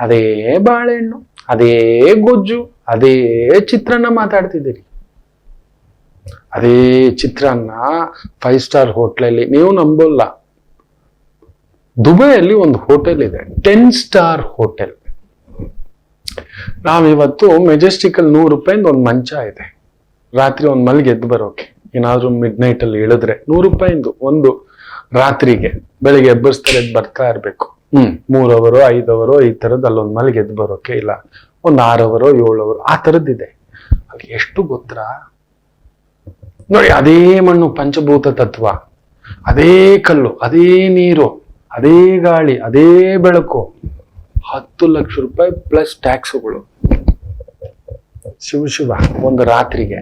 ಅದೇ ಬಾಳೆಹಣ್ಣು, ಅದೇ ಗೊಜ್ಜು, ಅದೇ ಚಿತ್ರಾನ್ನ ಮಾತಾಡ್ತಿದ್ದೀರಿ. ಅದೇ ಚಿತ್ರಾನ್ನ 5 ಸ್ಟಾರ್ ಹೋಟ್ಲಲ್ಲಿ, ನೀವು ನಂಬೋಲ್ಲ, ದುಬೈಯಲ್ಲಿ ಒಂದು ಹೋಟೆಲ್ ಇದೆ, 10 ಸ್ಟಾರ್ ಹೋಟೆಲ್. ನಾವಿವತ್ತು ಮೆಜೆಸ್ಟಿಕ್ ಅಲ್ಲಿ 100 ರೂಪಾಯಿಂದ ಒಂದು ಮಂಚ ಇದೆ. ರಾತ್ರಿ ಒಂದು ಮಲ್ಗೆ ಎದ್ದು ಬರೋಕೆ, ಏನಾದ್ರೂ ಮಿಡ್ ನೈಟ್ ಅಲ್ಲಿ ಇಳಿದ್ರೆ 100 ರೂಪಾಯಿಂದು ಒಂದು ರಾತ್ರಿಗೆ. ಬೆಳಿಗ್ಗೆ ಎಬ್ಬರಿಸ್ತಾರೆ, ಬರ್ತಾ ಇರ್ಬೇಕು. 3 ಅವರೋ 5 ಅವರೋ ಈ ತರದ್ ಅಲ್ಲೊಂದು ಮಲ್ಗೆ ಎದ್ದು ಬರೋಕೆ, ಇಲ್ಲ ಒಂದು 6 ಅವರೋ 7 ಅವರೋ ಆ ತರದ್ದಿದೆ. ಅಲ್ಲಿ ಎಷ್ಟು ಗೊತ್ತಾ ನೋಡಿ, ಅದೇ ಮಣ್ಣು ಪಂಚಭೂತ ತತ್ವ, ಅದೇ ಕಲ್ಲು, ಅದೇ ನೀರು, ಅದೇ ಗಾಳಿ, ಅದೇ ಬೆಳಕು. 10 ಲಕ್ಷ ರೂಪಾಯಿ ಪ್ಲಸ್ ಟ್ಯಾಕ್ಸ್ಗಳು. ಶಿವ ಒಂದು ರಾತ್ರಿಗೆ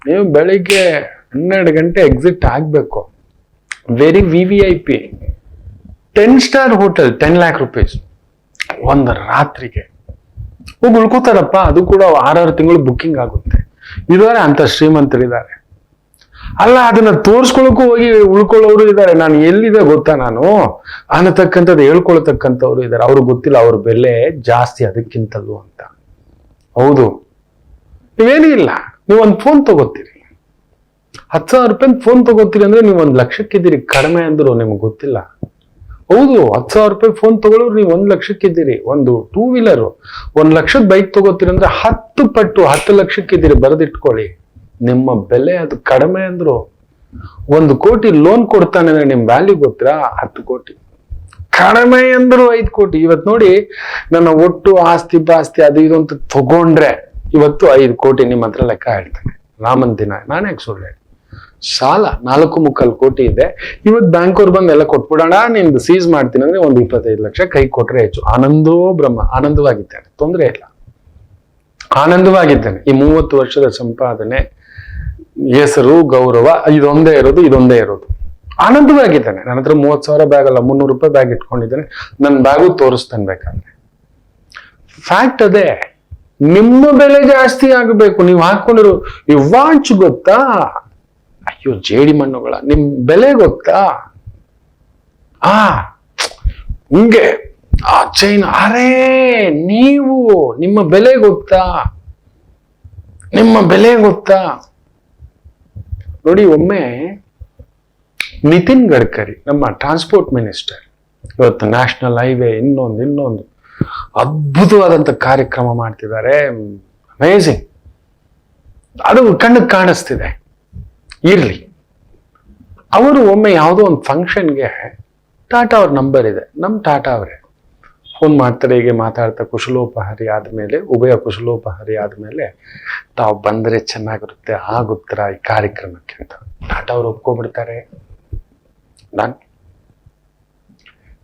ನೀವು ಬೆಳಿಗ್ಗೆ 12 ಗಂಟೆ ಎಕ್ಸಿಟ್ ಆಗ್ಬೇಕು. Very VVIP 10 star hotel, 10 lac rupees ಒಂದು ರಾತ್ರಿಗೆ. ಹೋಗಿ ಉಳ್ಕೋತಾರಪ್ಪ. ಅದು ಕೂಡ 6 ತಿಂಗಳು ಬುಕ್ಕಿಂಗ್ ಆಗುತ್ತೆ. ಇದಾರೆ ಅಂತ ಶ್ರೀಮಂತರಿದ್ದಾರೆ. ಅಲ್ಲ, ಅದನ್ನ ತೋರ್ಸ್ಕೊಳಕ್ಕೂ ಹೋಗಿ ಉಳ್ಕೊಳ್ಳೋರು ಇದ್ದಾರೆ. ನಾನು ಎಲ್ಲಿದೆ ಗೊತ್ತಾ ನಾನು ಅನ್ನತಕ್ಕಂಥದ್ದು ಹೇಳ್ಕೊಳ್ತಕ್ಕಂಥವ್ರು ಇದ್ದಾರೆ. ಅವ್ರಿಗೆ ಗೊತ್ತಿಲ್ಲ ಅವ್ರ ಬೆಲೆ ಜಾಸ್ತಿ ಅದಕ್ಕಿಂತಲೂ ಅಂತ. ಹೌದು, ನೀವೇನೂ ಇಲ್ಲ, ನೀವು ಒಂದು ಫೋನ್ ತಗೋತೀರಿ, 10,000 ರೂಪಾಯಿ ಫೋನ್ ತಗೋತೀರಿ ಅಂದ್ರೆ ನೀವು 1 ಲಕ್ಷಕ್ಕಿದ್ದೀರಿ. ಕಡಿಮೆ ಅಂದ್ರು ನಿಮ್ಗೆ ಗೊತ್ತಿಲ್ಲ. ಹೌದು, 10,000 ರೂಪಾಯಿ ಫೋನ್ ತಗೊಳ್ಳೋರು ನೀವು 1 ಲಕ್ಷಕ್ಕಿದ್ದೀರಿ. ಒಂದು 2 ವೀಲರ್ 1 ಲಕ್ಷದ ಬೈಕ್ ತಗೋತೀರಿ ಅಂದ್ರೆ 10 ಪಟ್ಟು 10 ಲಕ್ಷಕ್ಕಿದ್ದೀರಿ. ಬರೆದಿಟ್ಕೊಳ್ಳಿ, ನಿಮ್ಮ ಬೆಲೆ ಅದು. ಕಡಿಮೆ ಅಂದ್ರು 1 ಕೋಟಿ ಲೋನ್ ಕೊಡ್ತಾನೆ ಅಂದ್ರೆ ನಿಮ್ ವ್ಯಾಲ್ಯೂ ಗೊತ್ತಾ? 10 ಕೋಟಿ. ಕಡಿಮೆ ಅಂದ್ರು 5 ಕೋಟಿ. ಇವತ್ತು ನೋಡಿ, ನನ್ನ ಒಟ್ಟು ಆಸ್ತಿ ಪಾಸ್ತಿ ಅದು ಇದು ಅಂತ ತಗೊಂಡ್ರೆ ಇವತ್ತು 5 ಕೋಟಿ ನಿಮ್ಮ ಹತ್ರ ಲೆಕ್ಕ ಹೇಳ್ತಾನೆ. ರಾಮನ್ ದಿನ ನಾನೇ ಸುಳ್ಳು ಹೇಳಿ, ಸಾಲ 4.25 ಕೋಟಿ ಇದೆ. ಇವತ್ತು ಬ್ಯಾಂಕ್ ಅವ್ರು ಬಂದು ಎಲ್ಲ ಕೊಟ್ಬಿಡೋಣ, ನಿಮ್ದು ಸೀಸ್ ಮಾಡ್ತೀನಿ ಅಂದ್ರೆ ಒಂದು 25 ಲಕ್ಷ ಕೈ ಕೊಟ್ರೆ ಹೆಚ್ಚು. ಆನಂದೋ ಬ್ರಹ್ಮ, ಆನಂದವಾಗಿದ್ದೇನೆ, ತೊಂದರೆ ಇಲ್ಲ, ಆನಂದವಾಗಿದ್ದೇನೆ. ಈ 30 ವರ್ಷದ ಸಂಪಾದನೆ, ಹೆಸರು, ಗೌರವ ಇದೊಂದೇ ಇರೋದು. ಆನಂದವಾಗಿದ್ದೇನೆ. ನನ್ನ ಹತ್ರ 30,000 ಬ್ಯಾಗ್ ಅಲ್ಲ, 300 ರೂಪಾಯಿ ಬ್ಯಾಗ್ ಇಟ್ಕೊಂಡಿದ್ದೇನೆ. ನನ್ನ ಬ್ಯಾಗು ತೋರಿಸ್ತಾನೆ ಬೇಕಾದ್ರೆ. ಫ್ಯಾಕ್ಟ್ ಅದೇ, ನಿಮ್ಮ ಬೆಲೆ ಜಾಸ್ತಿ ಆಗಬೇಕು. ನೀವು ಹಾಕೊಂಡಿರೋ ಈ ವಾಚ್ ಗೊತ್ತಾ? ಅಯ್ಯೋ ಜೇಡಿ ಮಣ್ಣುಗಳ, ನಿಮ್ ಬೆಲೆ ಗೊತ್ತಾ? ಹಿಂಗೆ ಆ ಚೈನ್, ಅರೇ ನೀವು ನಿಮ್ಮ ಬೆಲೆ ಗೊತ್ತಾ? ನಿಮ್ಮ ಬೆಲೆ ಗೊತ್ತಾ? ನೋಡಿ, ಒಮ್ಮೆ ನಿತಿನ್ ಗಡ್ಕರಿ, ನಮ್ಮ ಟ್ರಾನ್ಸ್ಪೋರ್ಟ್ ಮಿನಿಸ್ಟರ್, ಇವತ್ತು ನ್ಯಾಷನಲ್ ಹೈವೇ ಇನ್ನೊಂದು ಅದ್ಭುತವಾದಂತ ಕಾರ್ಯಕ್ರಮ ಮಾಡ್ತಿದ್ದಾರೆ. ಅಮೇಜಿಂಗ್. ಅದು ಕಣ್ಣಿಗೆ ಕಾಣಿಸ್ತಿದೆ. ಇರ್ಲಿ, ಅವರು ಒಮ್ಮೆ ಯಾವುದೋ ಒಂದು ಫಂಕ್ಷನ್ಗೆ, ಟಾಟಾ ಅವ್ರ ನಂಬರ್ ಇದೆ, ನಮ್ಮ ಟಾಟಾ ಅವರೇ ಫೋನ್ ಮಾಡ್ತಾರೆ. ಹೀಗೆ ಮಾತಾಡ್ತಾ ಕುಶಲೋಪಹಾರಿ ಆದ್ಮೇಲೆ, ಉಭಯ ಕುಶಲೋಪಹಾರಿ ಆದ್ಮೇಲೆ, ತಾವು ಬಂದ್ರೆ ಚೆನ್ನಾಗಿರುತ್ತೆ, ಆಗುತ್ತರ ಈ ಕಾರ್ಯಕ್ರಮಕ್ಕೆ ಅಂತ. ಟಾಟಾ ಅವ್ರು ಒಪ್ಕೊಬಿಡ್ತಾರೆ.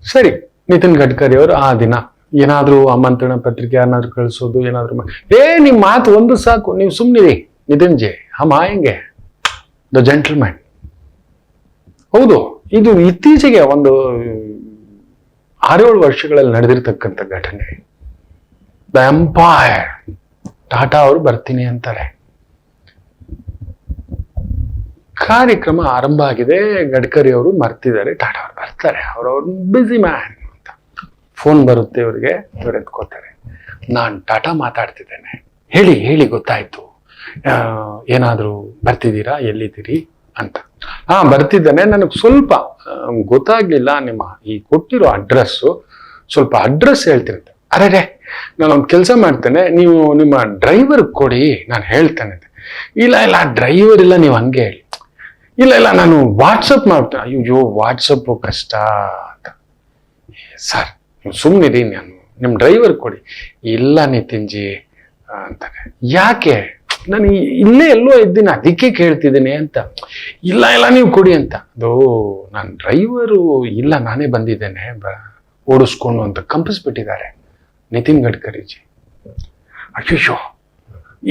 ಸರಿ, ನಿತಿನ್ ಗಡ್ಕರಿ ಅವರು ಆ ದಿನ ಏನಾದ್ರೂ ಆಮಂತ್ರಣ ಪತ್ರಿಕೆ ಏನಾದ್ರು ಕಳಿಸೋದು, ಏನಾದ್ರು ನಿಮ್ ಮಾತು ಒಂದು ಸಾಕು, ನೀವು ಸುಮ್ನಿರಿ ನಿತಿನ್ ಜಿ, ಆಯಂಗೆ ದ ಜೆಂಟಲ್ಮ್ಯಾನ್. ಹೌದು, ಇದು ಇತ್ತೀಚೆಗೆ ಒಂದು 6-7 ವರ್ಷಗಳಲ್ಲಿ ನಡೆದಿರ್ತಕ್ಕಂಥ ಘಟನೆ. ದ ಎಂಪೈರ್ ಟಾಟಾ ಅವರು ಬರ್ತೀನಿ ಅಂತಾರೆ. ಕಾರ್ಯಕ್ರಮ ಆರಂಭ ಆಗಿದೆ. ಗಡ್ಕರಿ ಅವರು ಮರ್ತಿದ್ದಾರೆ, ಟಾಟಾ ಅವ್ರು ಬರ್ತಾರೆ, ಅವ್ರವ್ರ ಬಿಸಿ ಮ್ಯಾನ್ ಅಂತ ಫೋನ್ ಬರುತ್ತೆ ಇವ್ರಿಗೆ. ಇವ್ರು ಎತ್ಕೋತಾರೆ. ನಾನ್ ಟಾಟಾ ಮಾತಾಡ್ತಿದ್ದೇನೆ, ಹೇಳಿ ಹೇಳಿ ಗೊತ್ತಾಯ್ತು, ಏನಾದ್ರೂ ಬರ್ತಿದ್ದೀರಾ, ಎಲ್ಲಿದ್ದೀರಿ ಅಂತ. ಬರ್ತಿದ್ದೇನೆ, ನನಗೆ ಸ್ವಲ್ಪ ಗೊತ್ತಾಗ್ಲಿಲ್ಲ ನಿಮ್ಮ ಈ ಕೊಟ್ಟಿರೋ ಅಡ್ರೆಸ್ಸು, ಸ್ವಲ್ಪ ಅಡ್ರೆಸ್ ಹೇಳ್ತಿರುತ್ತೆ. ಅರೆ ನಾನೊಂದು ಕೆಲಸ ಮಾಡ್ತೇನೆ, ನೀವು ನಿಮ್ಮ ಡ್ರೈವರ್ ಕೊಡಿ, ನಾನು ಹೇಳ್ತೇನೆ. ಇಲ್ಲ ಡ್ರೈವರ್ ಇಲ್ಲ, ನೀವು ಹಂಗೆ ಹೇಳಿ. ಇಲ್ಲ ನಾನು ವಾಟ್ಸಪ್ ಮಾಡ್ತೇನೆ. ಅಯ್ಯೋ ವಾಟ್ಸಪ್ ಕಷ್ಟ ಅಂತ. ಸರ್ ನೀವು ಸುಮ್ಮನಿರಿ, ನಾನು ನಿಮ್ಮ ಡ್ರೈವರ್ ಕೊಡಿ. ಇಲ್ಲ ನಿತಿನ್ ಜಿ ಅಂತಾನೆ. ಯಾಕೆ? ನಾನು ಇಲ್ಲೇ ಎಲ್ಲೋ ಇದ್ದೀನಿ, ಅದಕ್ಕೆ ಕೇಳ್ತಿದ್ದೀನಿ ಅಂತ. ಇಲ್ಲ ನೀವು ಕೊಡಿ ಅಂತ. ಅದು ನಾನು ಡ್ರೈವರು ಇಲ್ಲ, ನಾನೇ ಬಂದಿದ್ದೇನೆ ಓಡಿಸ್ಕೊಂಡು ಅಂತ ಕಂಪಿಸ್ಬಿಟ್ಟಿದ್ದಾರೆ ನಿತಿನ್ ಗಡ್ಕರಿಜಿ. ಅಯ್ಯೋ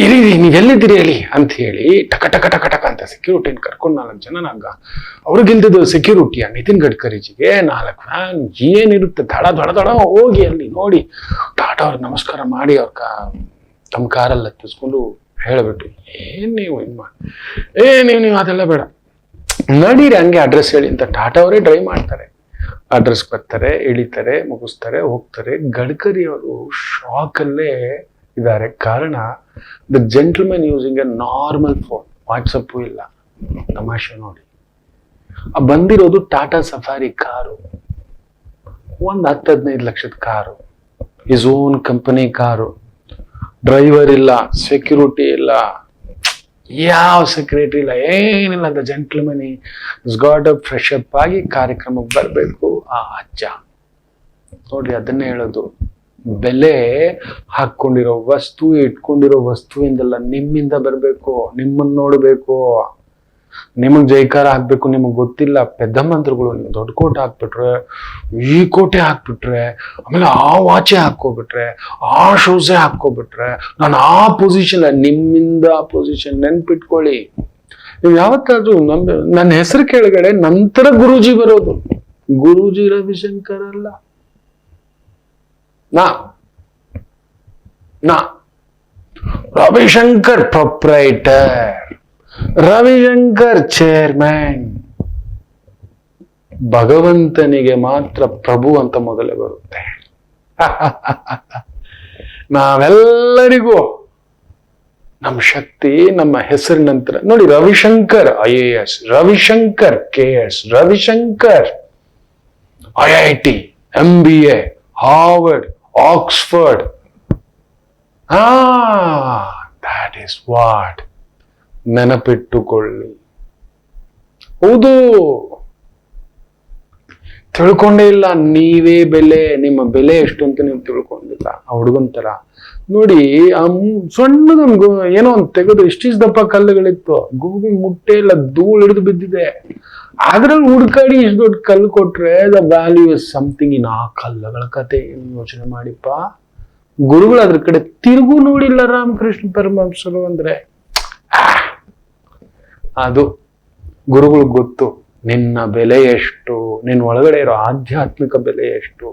ಇರಿ, ನೀವು ಎಲ್ಲಿದ್ದೀರಿ ಹೇಳಿ ಅಂತ ಹೇಳಿ ಟಕ ಟಕ ಟಕ ಟಕ ಅಂತ ಸೆಕ್ಯೂರಿಟಿನ ಕರ್ಕೊಂಡು 4 ಜನ ಅವ್ರಿಗಿಲ್ದಿದ್ದು ಸೆಕ್ಯೂರಿಟಿಯ ನಿತಿನ್ ಗಡ್ಕರಿಜಿಗೆ 4 ವ್ಯಾನ್ ಏನಿರುತ್ತೆ ದಡ ದಡ ದಡ ಹೋಗಿ ಅಲ್ಲಿ ನೋಡಿ ಟಾಟಾ ಅವ್ರಿಗೆ ನಮಸ್ಕಾರ ಮಾಡಿ ಅವ್ರ ತಮ್ಮ ಕಾರಲ್ಲಿ ಹತ್ತಿಸ್ಕೊಂಡು ಹೇಳ್ಬಿಟ್ಟು, ನೀವು ನೀವು ಅದೆಲ್ಲ ಬೇಡ, ನಡೀರಿ ಹಂಗೆ ಅಡ್ರೆಸ್ ಹೇಳಿ ಅಂತ ಟಾಟಾ ಅವರೇ ಡ್ರೈವ್ ಮಾಡ್ತಾರೆ. ಅಡ್ರೆಸ್ ಬರ್ತಾರೆ, ಇಳಿತಾರೆ, ಮುಗಿಸ್ತಾರೆ, ಹೋಗ್ತಾರೆ. ಗಡ್ಕರಿ ಅವರು ಶಾಕ್ ಅಲ್ಲೇ ಇದ್ದಾರೆ. ಕಾರಣ the gentleman using A normal phone, WhatsApp ಇಲ್ಲ. ತಮಾಷೆ ನೋಡಿ, ಬಂದಿರೋದು ಟಾಟಾ ಸಫಾರಿ ಕಾರು, ಒಂದು 10-15 ಲಕ್ಷದ car, is own company car. Driver ಇಲ್ಲ, ಸೆಕ್ಯೂರಿಟಿ ಇಲ್ಲ, ಯಾವ ಸೆಕ್ಯೂರಿಟಿ ಇಲ್ಲ, ಏನಿಲ್ಲ. The gentleman is got up, fresh up ಆಗಿ ಕಾರ್ಯಕ್ರಮಕ್ಕೆ ಬರಬೇಕು. ಅಜ್ಜ ನೋಡ್ರಿ, ಅದನ್ನೇ ಹೇಳೋದು. ಬೆಲೆ ಹಾಕೊಂಡಿರೋ ವಸ್ತು, ಇಟ್ಕೊಂಡಿರೋ ವಸ್ತುವಿಂದಲ್ಲ, ನಿಮ್ಮಿಂದ ಬರಬೇಕು, ನಿಮ್ಮನ್ನ ನೋಡ್ಬೇಕು, ನಿಮಗ್ ಜೈಕಾರ ಹಾಕ್ಬೇಕು. ನಿಮಗ್ ಗೊತ್ತಿಲ್ಲ, ಪೆದ್ದ ಮಂತ್ರಗಳು, ನೀವು ದೊಡ್ಡ ಕೋಟೆ ಹಾಕ್ಬಿಟ್ರೆ, ಈ ಕೋಟೆ ಹಾಕ್ಬಿಟ್ರೆ, ಆಮೇಲೆ ಆ ವಾಚೆ ಹಾಕೋಬಿಟ್ರೆ, ಆ ಶೂಸೆ ಹಾಕೋಬಿಟ್ರೆ, ನಾನು ಆ ಪೊಸಿಷನ್, ನಿಮ್ಮಿಂದ ಆ ಪೊಸಿಷನ್ ನೆನ್ಪಿಟ್ಕೊಳ್ಳಿ. ನೀವು ಯಾವತ್ತಾದ್ರೂ ನನ್ನ ಹೆಸರು ಕೆಳಗಡೆ ನಂತರ ಗುರೂಜಿ ಬರೋದು. ಗುರೂಜಿ ರವಿಶಂಕರ್ ಅಲ್ಲ, ನಾ ರವಿಶಂಕರ್ ಪ್ರೊಪ್ರೈಟರ್, ರವಿಶಂಕರ್ ಚೇರ್ಮನ್. ಭಗವಂತನಿಗೆ ಮಾತ್ರ ಪ್ರಭು ಅಂತ ಮೊದಲೇ ಬರುತ್ತೆ. ನಾವೆಲ್ಲರಿಗೂ ನಮ್ಮ ಶಕ್ತಿ ನಮ್ಮ ಹೆಸರಿನ ನಂತರ ನೋಡಿ. Ravishankar IAS, Ravishankar KS, Ravishankar IIT, MBA, Harvard, Oxford. That is what. ನೆನಪಿಟ್ಟುಕೊಳ್ಳಿ. ಹೌದು, ತಿಳ್ಕೊಂಡೇ ಇಲ್ಲ ನೀವೇ ಬೆಲೆ, ನಿಮ್ಮ ಬೆಲೆ ಎಷ್ಟು ಅಂತ ನೀವು ತಿಳ್ಕೊಂಡಿಲ್ಲ. ಆ ಹುಡುಗಂತರ ನೋಡಿ, ಸಣ್ಣದೊಂದು ಏನೋ ಒಂದು ತೆಗೆದು ಇಷ್ಟಿಷ್ಟು ದಪ್ಪ ಕಲ್ಲುಗಳಿತ್ತು, ಗೂಗಿ ಮುಟ್ಟೆ ಇಲ್ಲ, ಧೂಳು ಹಿಡಿದು ಬಿದ್ದಿದೆ. ಅದ್ರಲ್ಲಿ ಹುಡ್ಕಾಡಿ ಇಷ್ಟು ದೊಡ್ಡ ಕಲ್ಲು ಕೊಟ್ರೆ ದ ವ್ಯಾಲ್ಯೂ ಇಸ್ ಸಮಥಿಂಗ್. ಇನ್ ಆ ಕಲ್ಲುಗಳ ಕತೆ ಏನು ಯೋಚನೆ ಮಾಡಿಪ್ಪ. ಗುರುಗಳು ಅದ್ರ ಕಡೆ ತಿರುಗು ನೋಡಿಲ್ಲ ರಾಮಕೃಷ್ಣ ಪರಮಹಂಸರು ಅಂದ್ರೆ. ಅದು ಗುರುಗಳಿಗೆ ಗೊತ್ತು ನಿನ್ನ ಬೆಲೆ ಎಷ್ಟು, ನಿನ್ನ ಒಳಗಡೆ ಇರೋ ಆಧ್ಯಾತ್ಮಿಕ ಬೆಲೆ ಎಷ್ಟು,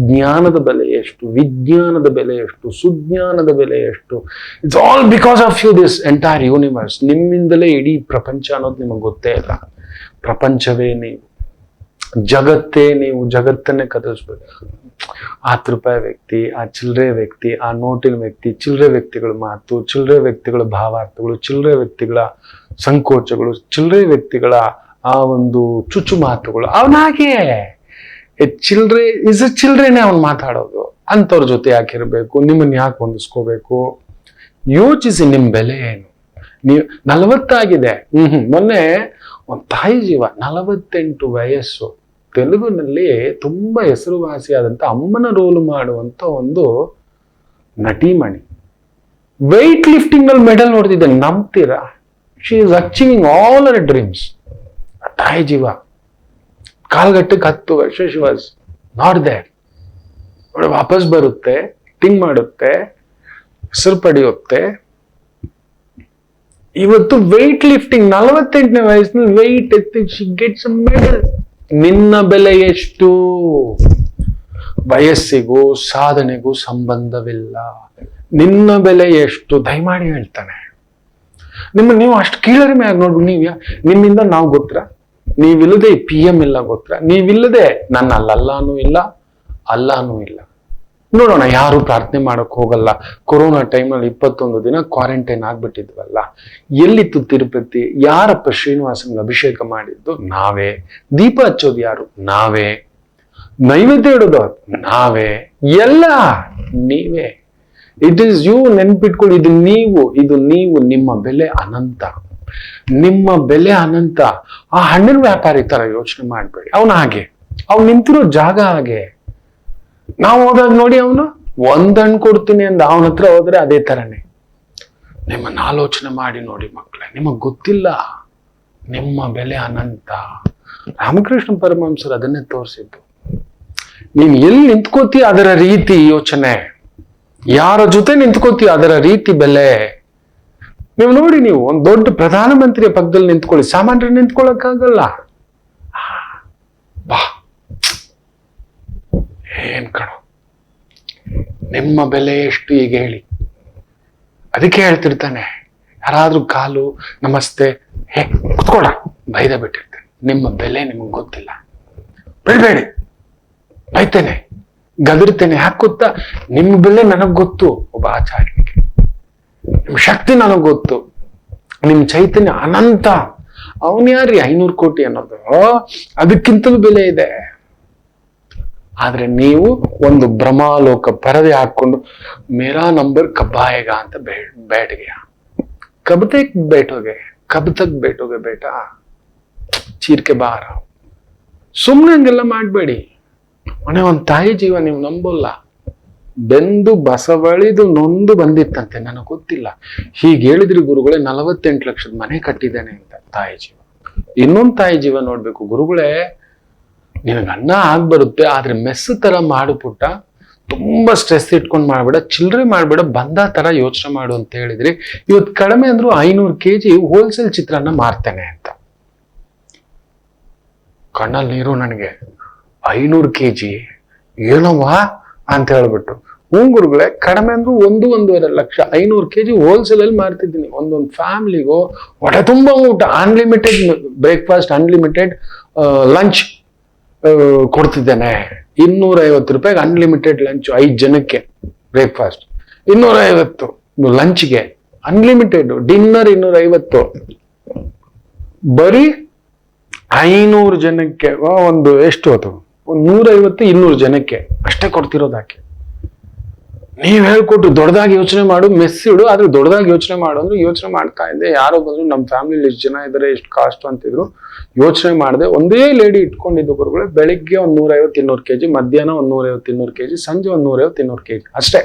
ಜ್ಞಾನದ ಬೆಲೆ ಎಷ್ಟು, ವಿಜ್ಞಾನದ ಬೆಲೆ ಎಷ್ಟು, ಸುಜ್ಞಾನದ ಬೆಲೆ ಎಷ್ಟು. It's all because of you this entire universe. ನಿಮ್ಮಿಂದಲೇ ಇಡೀ ಪ್ರಪಂಚ ಅನ್ನೋದು ನಿಮಗೆ ಗೊತ್ತೇ ಇಲ್ಲ. ಪ್ರಪಂಚವೇ ನೀವು, ಜಗತ್ತೇ ನೀವು, ಜಗತ್ತನ್ನೇ ಕದಲಿಸ್ಬೇಕು. ₹10 ವ್ಯಕ್ತಿ, ಆ ಚಿಲ್ಲರೆ ವ್ಯಕ್ತಿ, ಆ ನೋಟಿನ ವ್ಯಕ್ತಿ, ಚಿಲ್ಲರೆ ವ್ಯಕ್ತಿಗಳ ಮಾತು, ಚಿಲ್ಲರೆ ವ್ಯಕ್ತಿಗಳ ಭಾವಾರ್ಥಗಳು, ಚಿಲ್ಲರೆ ವ್ಯಕ್ತಿಗಳ ಸಂಕೋಚಗಳು, ಚಿಲ್ಲರೆ ವ್ಯಕ್ತಿಗಳ ಆ ಒಂದು ಚುಚ್ಚು ಮಾತುಗಳು. ಅವನಾಗೆ ಚಿಲ್ಲರೆ ಇಸ್ ಅ ಚಿಲ್ಲರೆನೇ ಅವನು ಮಾತಾಡೋದು. ಅಂಥವ್ರ ಜೊತೆ ಯಾಕಿರ್ಬೇಕು, ನಿಮ್ಮನ್ನ ಯಾಕೆ ಹೊಂದಿಸ್ಕೋಬೇಕು? ಯೋಚಿಸಿ, ನಿಮ್ಮ ಬೆಲೆ ಏನು? ನೀವು 40 ಆಗಿದೆ. ಮೊನ್ನೆ ಒಂದು ತಾಯಿ ಜೀವ, 48 ವಯಸ್ಸು, ತೆಲುಗುನಲ್ಲಿ ತುಂಬಾ ಹೆಸರುವಾಸಿಯಾದಂತ ಅಮ್ಮನ ರೋಲು ಮಾಡುವಂತ ಒಂದು ನಟಿಮಣಿ, ವೆಯ್ಟ್ ಲಿಫ್ಟಿಂಗ್ ನಲ್ಲಿ ಮೆಡಲ್ ನೋಡ್ತಿದ್ದೆ. ನಂಬ್ತೀರಾ? She is achieving all our dreams. ತಾಯಿ ಜೀವ ಕಾಲ್ಗಟ್ಟಕ್ಕೆ 10 ವರ್ಷ ಶಿ ವಾಸ್ ನಾಟ್ ದೇರ್. ವಾಪಸ್ ಬರುತ್ತೆ, ಟಿಂಗ್ ಮಾಡುತ್ತೆ, ಹೆಸರು ಪಡೆಯುತ್ತೆ. ಇವತ್ತು ವೆಯ್ಟ್ ಲಿಫ್ಟಿಂಗ್ 48ನೇ ವಯಸ್ಸಿನಲ್ಲಿ ವೆಯ್ಟ್ ಎತ್ತಿ ಶಿ ಗೆಟ್ಸ್ ಅ ಮೆಡಲ್. ನಿನ್ನ ಬೆಲೆ ಎಷ್ಟು? ವಯಸ್ಸಿಗೂ ಸಾಧನೆಗೂ ಸಂಬಂಧವಿಲ್ಲ. ನಿನ್ನ ಬೆಲೆ ಎಷ್ಟು? ದಯಮಾಡಿ ಹೇಳ್ತಾನೆ. ನೀವು ಅಷ್ಟು ಕೀಳರಿಮೆ ಆಗಿ ನೋಡ್ಬಿಟ್ಟು ನಿಮ್ಮಿಂದ ನಾವು ಗೊತ್ತಾ, ನೀವಿಲ್ಲದೆ PM ಇಲ್ಲ ಗೊತ್ತಾ, ನೀವಿಲ್ಲದೆ ನನ್ನ ಅಲ್ಲೂ ಇಲ್ಲ ಅಲ್ಲಾನೂ ಇಲ್ಲ. ನೋಡೋಣ, ಯಾರು ಪ್ರಾರ್ಥನೆ ಮಾಡಕ್ ಹೋಗಲ್ಲ. ಕೊರೋನಾ ಟೈಮಲ್ಲಿ 21 ದಿನ ಕ್ವಾರಂಟೈನ್ ಆಗ್ಬಿಟ್ಟಿದ್ವಲ್ಲ. ಎಲ್ಲಿತ್ತು ತಿರುಪತಿ? ಯಾರಪ್ಪ ಶ್ರೀನಿವಾಸನ್ಗೆ ಅಭಿಷೇಕ ಮಾಡಿದ್ದು? ನಾವೇ. ದೀಪ ಹಚ್ಚೋದು ಯಾರು? ನಾವೇ. ನೈವೇದ್ಯ ಇಡೋದು ನಾವೇ. ಎಲ್ಲ ನೀವೇ. It is you. ನೆನ್ಪಿಟ್ಕೊಳ್ಳಿ, ಇದು ನೀವು. ನಿಮ್ಮ ಬೆಲೆ ಅನಂತ. ನಿಮ್ಮ ಬೆಲೆ ಅನಂತ. ಆ ಹಣ್ಣಿನ ವ್ಯಾಪಾರಿ ತರ ಯೋಚನೆ ಮಾಡ್ಬೇಡಿ. ಅವನ ಹಾಗೆ, ಅವ್ನು ನಿಂತಿರೋ ಜಾಗ ಹಾಗೆ. ನಾವು ಹೋದಾಗ ನೋಡಿ, ಅವನು ಒಂದ್ ಹಣ್ಣು ಕೊಡ್ತೀನಿ ಅಂದ, ಅವನ ಹತ್ರ ಹೋದ್ರೆ ಅದೇ ತರನೇ. ನಿಮ್ಮನ್ನ ಆಲೋಚನೆ ಮಾಡಿ ನೋಡಿ ಮಕ್ಕಳೇ, ನಿಮಗ್ ಗೊತ್ತಿಲ್ಲ ನಿಮ್ಮ ಬೆಲೆ ಅನಂತ. ರಾಮಕೃಷ್ಣ ಪರಮಹಂಸರು ಅದನ್ನೇ ತೋರಿಸಿದ್ದು. ನೀನ್ ಎಲ್ಲಿ ನಿಂತ್ಕೋತಿ ಅದರ ರೀತಿ ಯೋಚನೆ, ಯಾರ ಜೊತೆ ನಿಂತ್ಕೋತಿ ಅದರ ರೀತಿ ಬೆಲೆ. ನೀವು ನೋಡಿ, ನೀವು ಒಂದ್ ದೊಡ್ಡ ಪ್ರಧಾನಮಂತ್ರಿಯ ಪಕ್ಕದಲ್ಲಿ ನಿಂತ್ಕೊಳ್ಳಿ, ಸಾಮಾನ್ಯರು ನಿಂತ್ಕೊಳ್ಳಕ್ಕಾಗಲ್ಲ. ಬಾ ಏನ್ ಕಣೋ, ನಿಮ್ಮ ಬೆಲೆ ಎಷ್ಟು ಈಗ ಹೇಳಿ. ಅದಕ್ಕೆ ಹೇಳ್ತಿರ್ತಾನೆ, ಯಾರಾದ್ರೂ ಕಾಲು ನಮಸ್ತೆ ಕುತ್ಕೊಡ ಬೈದ ಬಿಟ್ಟಿರ್ತಾನೆ. ನಿಮ್ಮ ಬೆಲೆ ನಿಮಗ್ ಗೊತ್ತಿಲ್ಲ. ಬೆಳ್ಬೇಡಿ, ಬೈತೇನೆ, ಗದರ್ತೇನೆ. ಯಾಕೆ ಗೊತ್ತಾ? ನಿಮ್ಮ ಬೆಲೆ ನನಗ್ ಗೊತ್ತು. ಒಬ್ಬ ಆಚಾರ್ಯನಿಗೆ ನಿಮ್ ಶಕ್ತಿ ನನಗ್ ಗೊತ್ತು, ನಿಮ್ ಚೈತನ್ಯ ಅನಂತ. ಅವನ್ ಯಾರ್ರಿ 500 ಕೋಟಿ ಅನ್ನೋದು? ಅದಕ್ಕಿಂತಲೂ ಬೆಲೆ ಇದೆ. ಆದ್ರೆ ನೀವು ಒಂದು ಭ್ರಮಾಲೋಕ ಪರದೆ ಹಾಕೊಂಡು ಮೇರಾ ನಂಬರ್ ಕಬ್ಬಾಯಗ ಅಂತ ಬೇಟಗೆ ಕಬ್ ತಕ್ ಬೇಟೋಗೆ ಬೇಟ ಚೀರ್ಕೆ ಬಾರ. ಸುಮ್ನೆ ಹಂಗೆಲ್ಲ ಮಾಡ್ಬೇಡಿ. ಮನೆ ಒಂದ್ ತಾಯಿ ಜೀವ, ನೀವು ನಂಬೋಲ್ಲ. ಬೆಂದು ಬಸವಳಿದು ನೊಂದು ಬಂದಿತ್ತಂತೆ, ನನಗೆ ಗೊತ್ತಿಲ್ಲ. ಹೀಗೆ ಹೇಳಿದ್ರಿ ಗುರುಗಳೇ, 48 ಲಕ್ಷದ ಮನೆ ಕಟ್ಟಿದ್ದೇನೆ ಅಂತ. ತಾಯಿ ಜೀವ. ಇನ್ನೊಂದು ತಾಯಿ ಜೀವ ನೋಡ್ಬೇಕು ಗುರುಗಳೇ. ನಿನಗೆ ಅನ್ನ ಆಗ್ಬರುತ್ತೆ, ಆದ್ರೆ ಮೆಸ್ ತರ ಮಾಡು ಪುಟ್ಟ. ತುಂಬಾ ಸ್ಟ್ರೆಸ್ ಇಟ್ಕೊಂಡ್ ಮಾಡ್ಬೇಡ, ಚಿಲ್ಲರೆ ಮಾಡ್ಬೇಡ, ಬಂದ ತರ ಯೋಚನೆ ಮಾಡು ಅಂತ ಹೇಳಿದ್ರಿ. ಇವತ್ತು ಕಡಿಮೆ ಅಂದ್ರು 500 kg ಹೋಲ್ಸೇಲ್ ಚಿತ್ರಾನ್ನ ಮಾರ್ತೇನೆ ಅಂತ. ಕಣ್ಣಲ್ಲಿ ನೀರು ನನಗೆ. 500 kg ಏನವ್ವಾ ಅಂತ ಹೇಳ್ಬಿಟ್ಟು. ಗುರುಗಳೇ, ಕಡಿಮೆ ಅಂದ್ರು 1-1.5 ಲಕ್ಷ 500 kg ಹೋಲ್ಸೇಲ್ ಅಲ್ಲಿ ಮಾರ್ತಿದ್ದೀನಿ. ಒಂದೊಂದು ಫ್ಯಾಮಿಲಿಗೂ ಹೊಟ್ಟೆ ತುಂಬಾ ಊಟ, ಅನ್ಲಿಮಿಟೆಡ್ ಬ್ರೇಕ್ಫಾಸ್ಟ್, ಅನ್ಲಿಮಿಟೆಡ್ ಲಂಚ್ ಕೊಡ್ತಿದ್ದೇನೆ. 250 ರೂಪಾಯಿಗೆ ಅನ್ಲಿಮಿಟೆಡ್ ಲಂಚ್. 5 ಜನಕ್ಕೆ ಬ್ರೇಕ್ಫಾಸ್ಟ್ 250, ಲಂಚ್ಗೆ ಅನ್ಲಿಮಿಟೆಡ್, ಡಿನ್ನರ್ 250. ಬರೀ 500 ಜನಕ್ಕೆ ಒಂದು ಎಷ್ಟು ಹೊತ್ತು? 150-200 ಜನಕ್ಕೆ ಅಷ್ಟೇ ಕೊಡ್ತಿರೋದಾಕೆ. ನೀವ್ ಹೇಳ್ಕೊಟ್ರು ದೊಡ್ಡದಾಗಿ ಯೋಚನೆ ಮಾಡು, ಮೆಸ್ ಇಡು, ಆದ್ರೆ ದೊಡ್ಡದಾಗಿ ಯೋಚನೆ ಮಾಡು ಅಂದ್ರೆ ಯೋಚನೆ ಮಾಡ್ತಾ ಇದ್ದೆ. ಯಾರೋ ಬಂದ್ರು, ನಮ್ಮ ಫ್ಯಾಮಿಲಿ ಎಷ್ಟು ಜನ ಇದಾರೆ, ಎಷ್ಟು ಕಾಸ್ಟ್ ಅಂತಿದ್ರು. ಯೋಚನೆ ಮಾಡಿದೆ. ಒಂದೇ ಲೇಡಿ ಇಟ್ಕೊಂಡಿದ್ದು ಗುರುಗಳು. ಬೆಳಿಗ್ಗೆ 150-200 kg, ಮಧ್ಯಾಹ್ನ 150-200 kg, ಸಂಜೆ 150-200 kg ಅಷ್ಟೇ.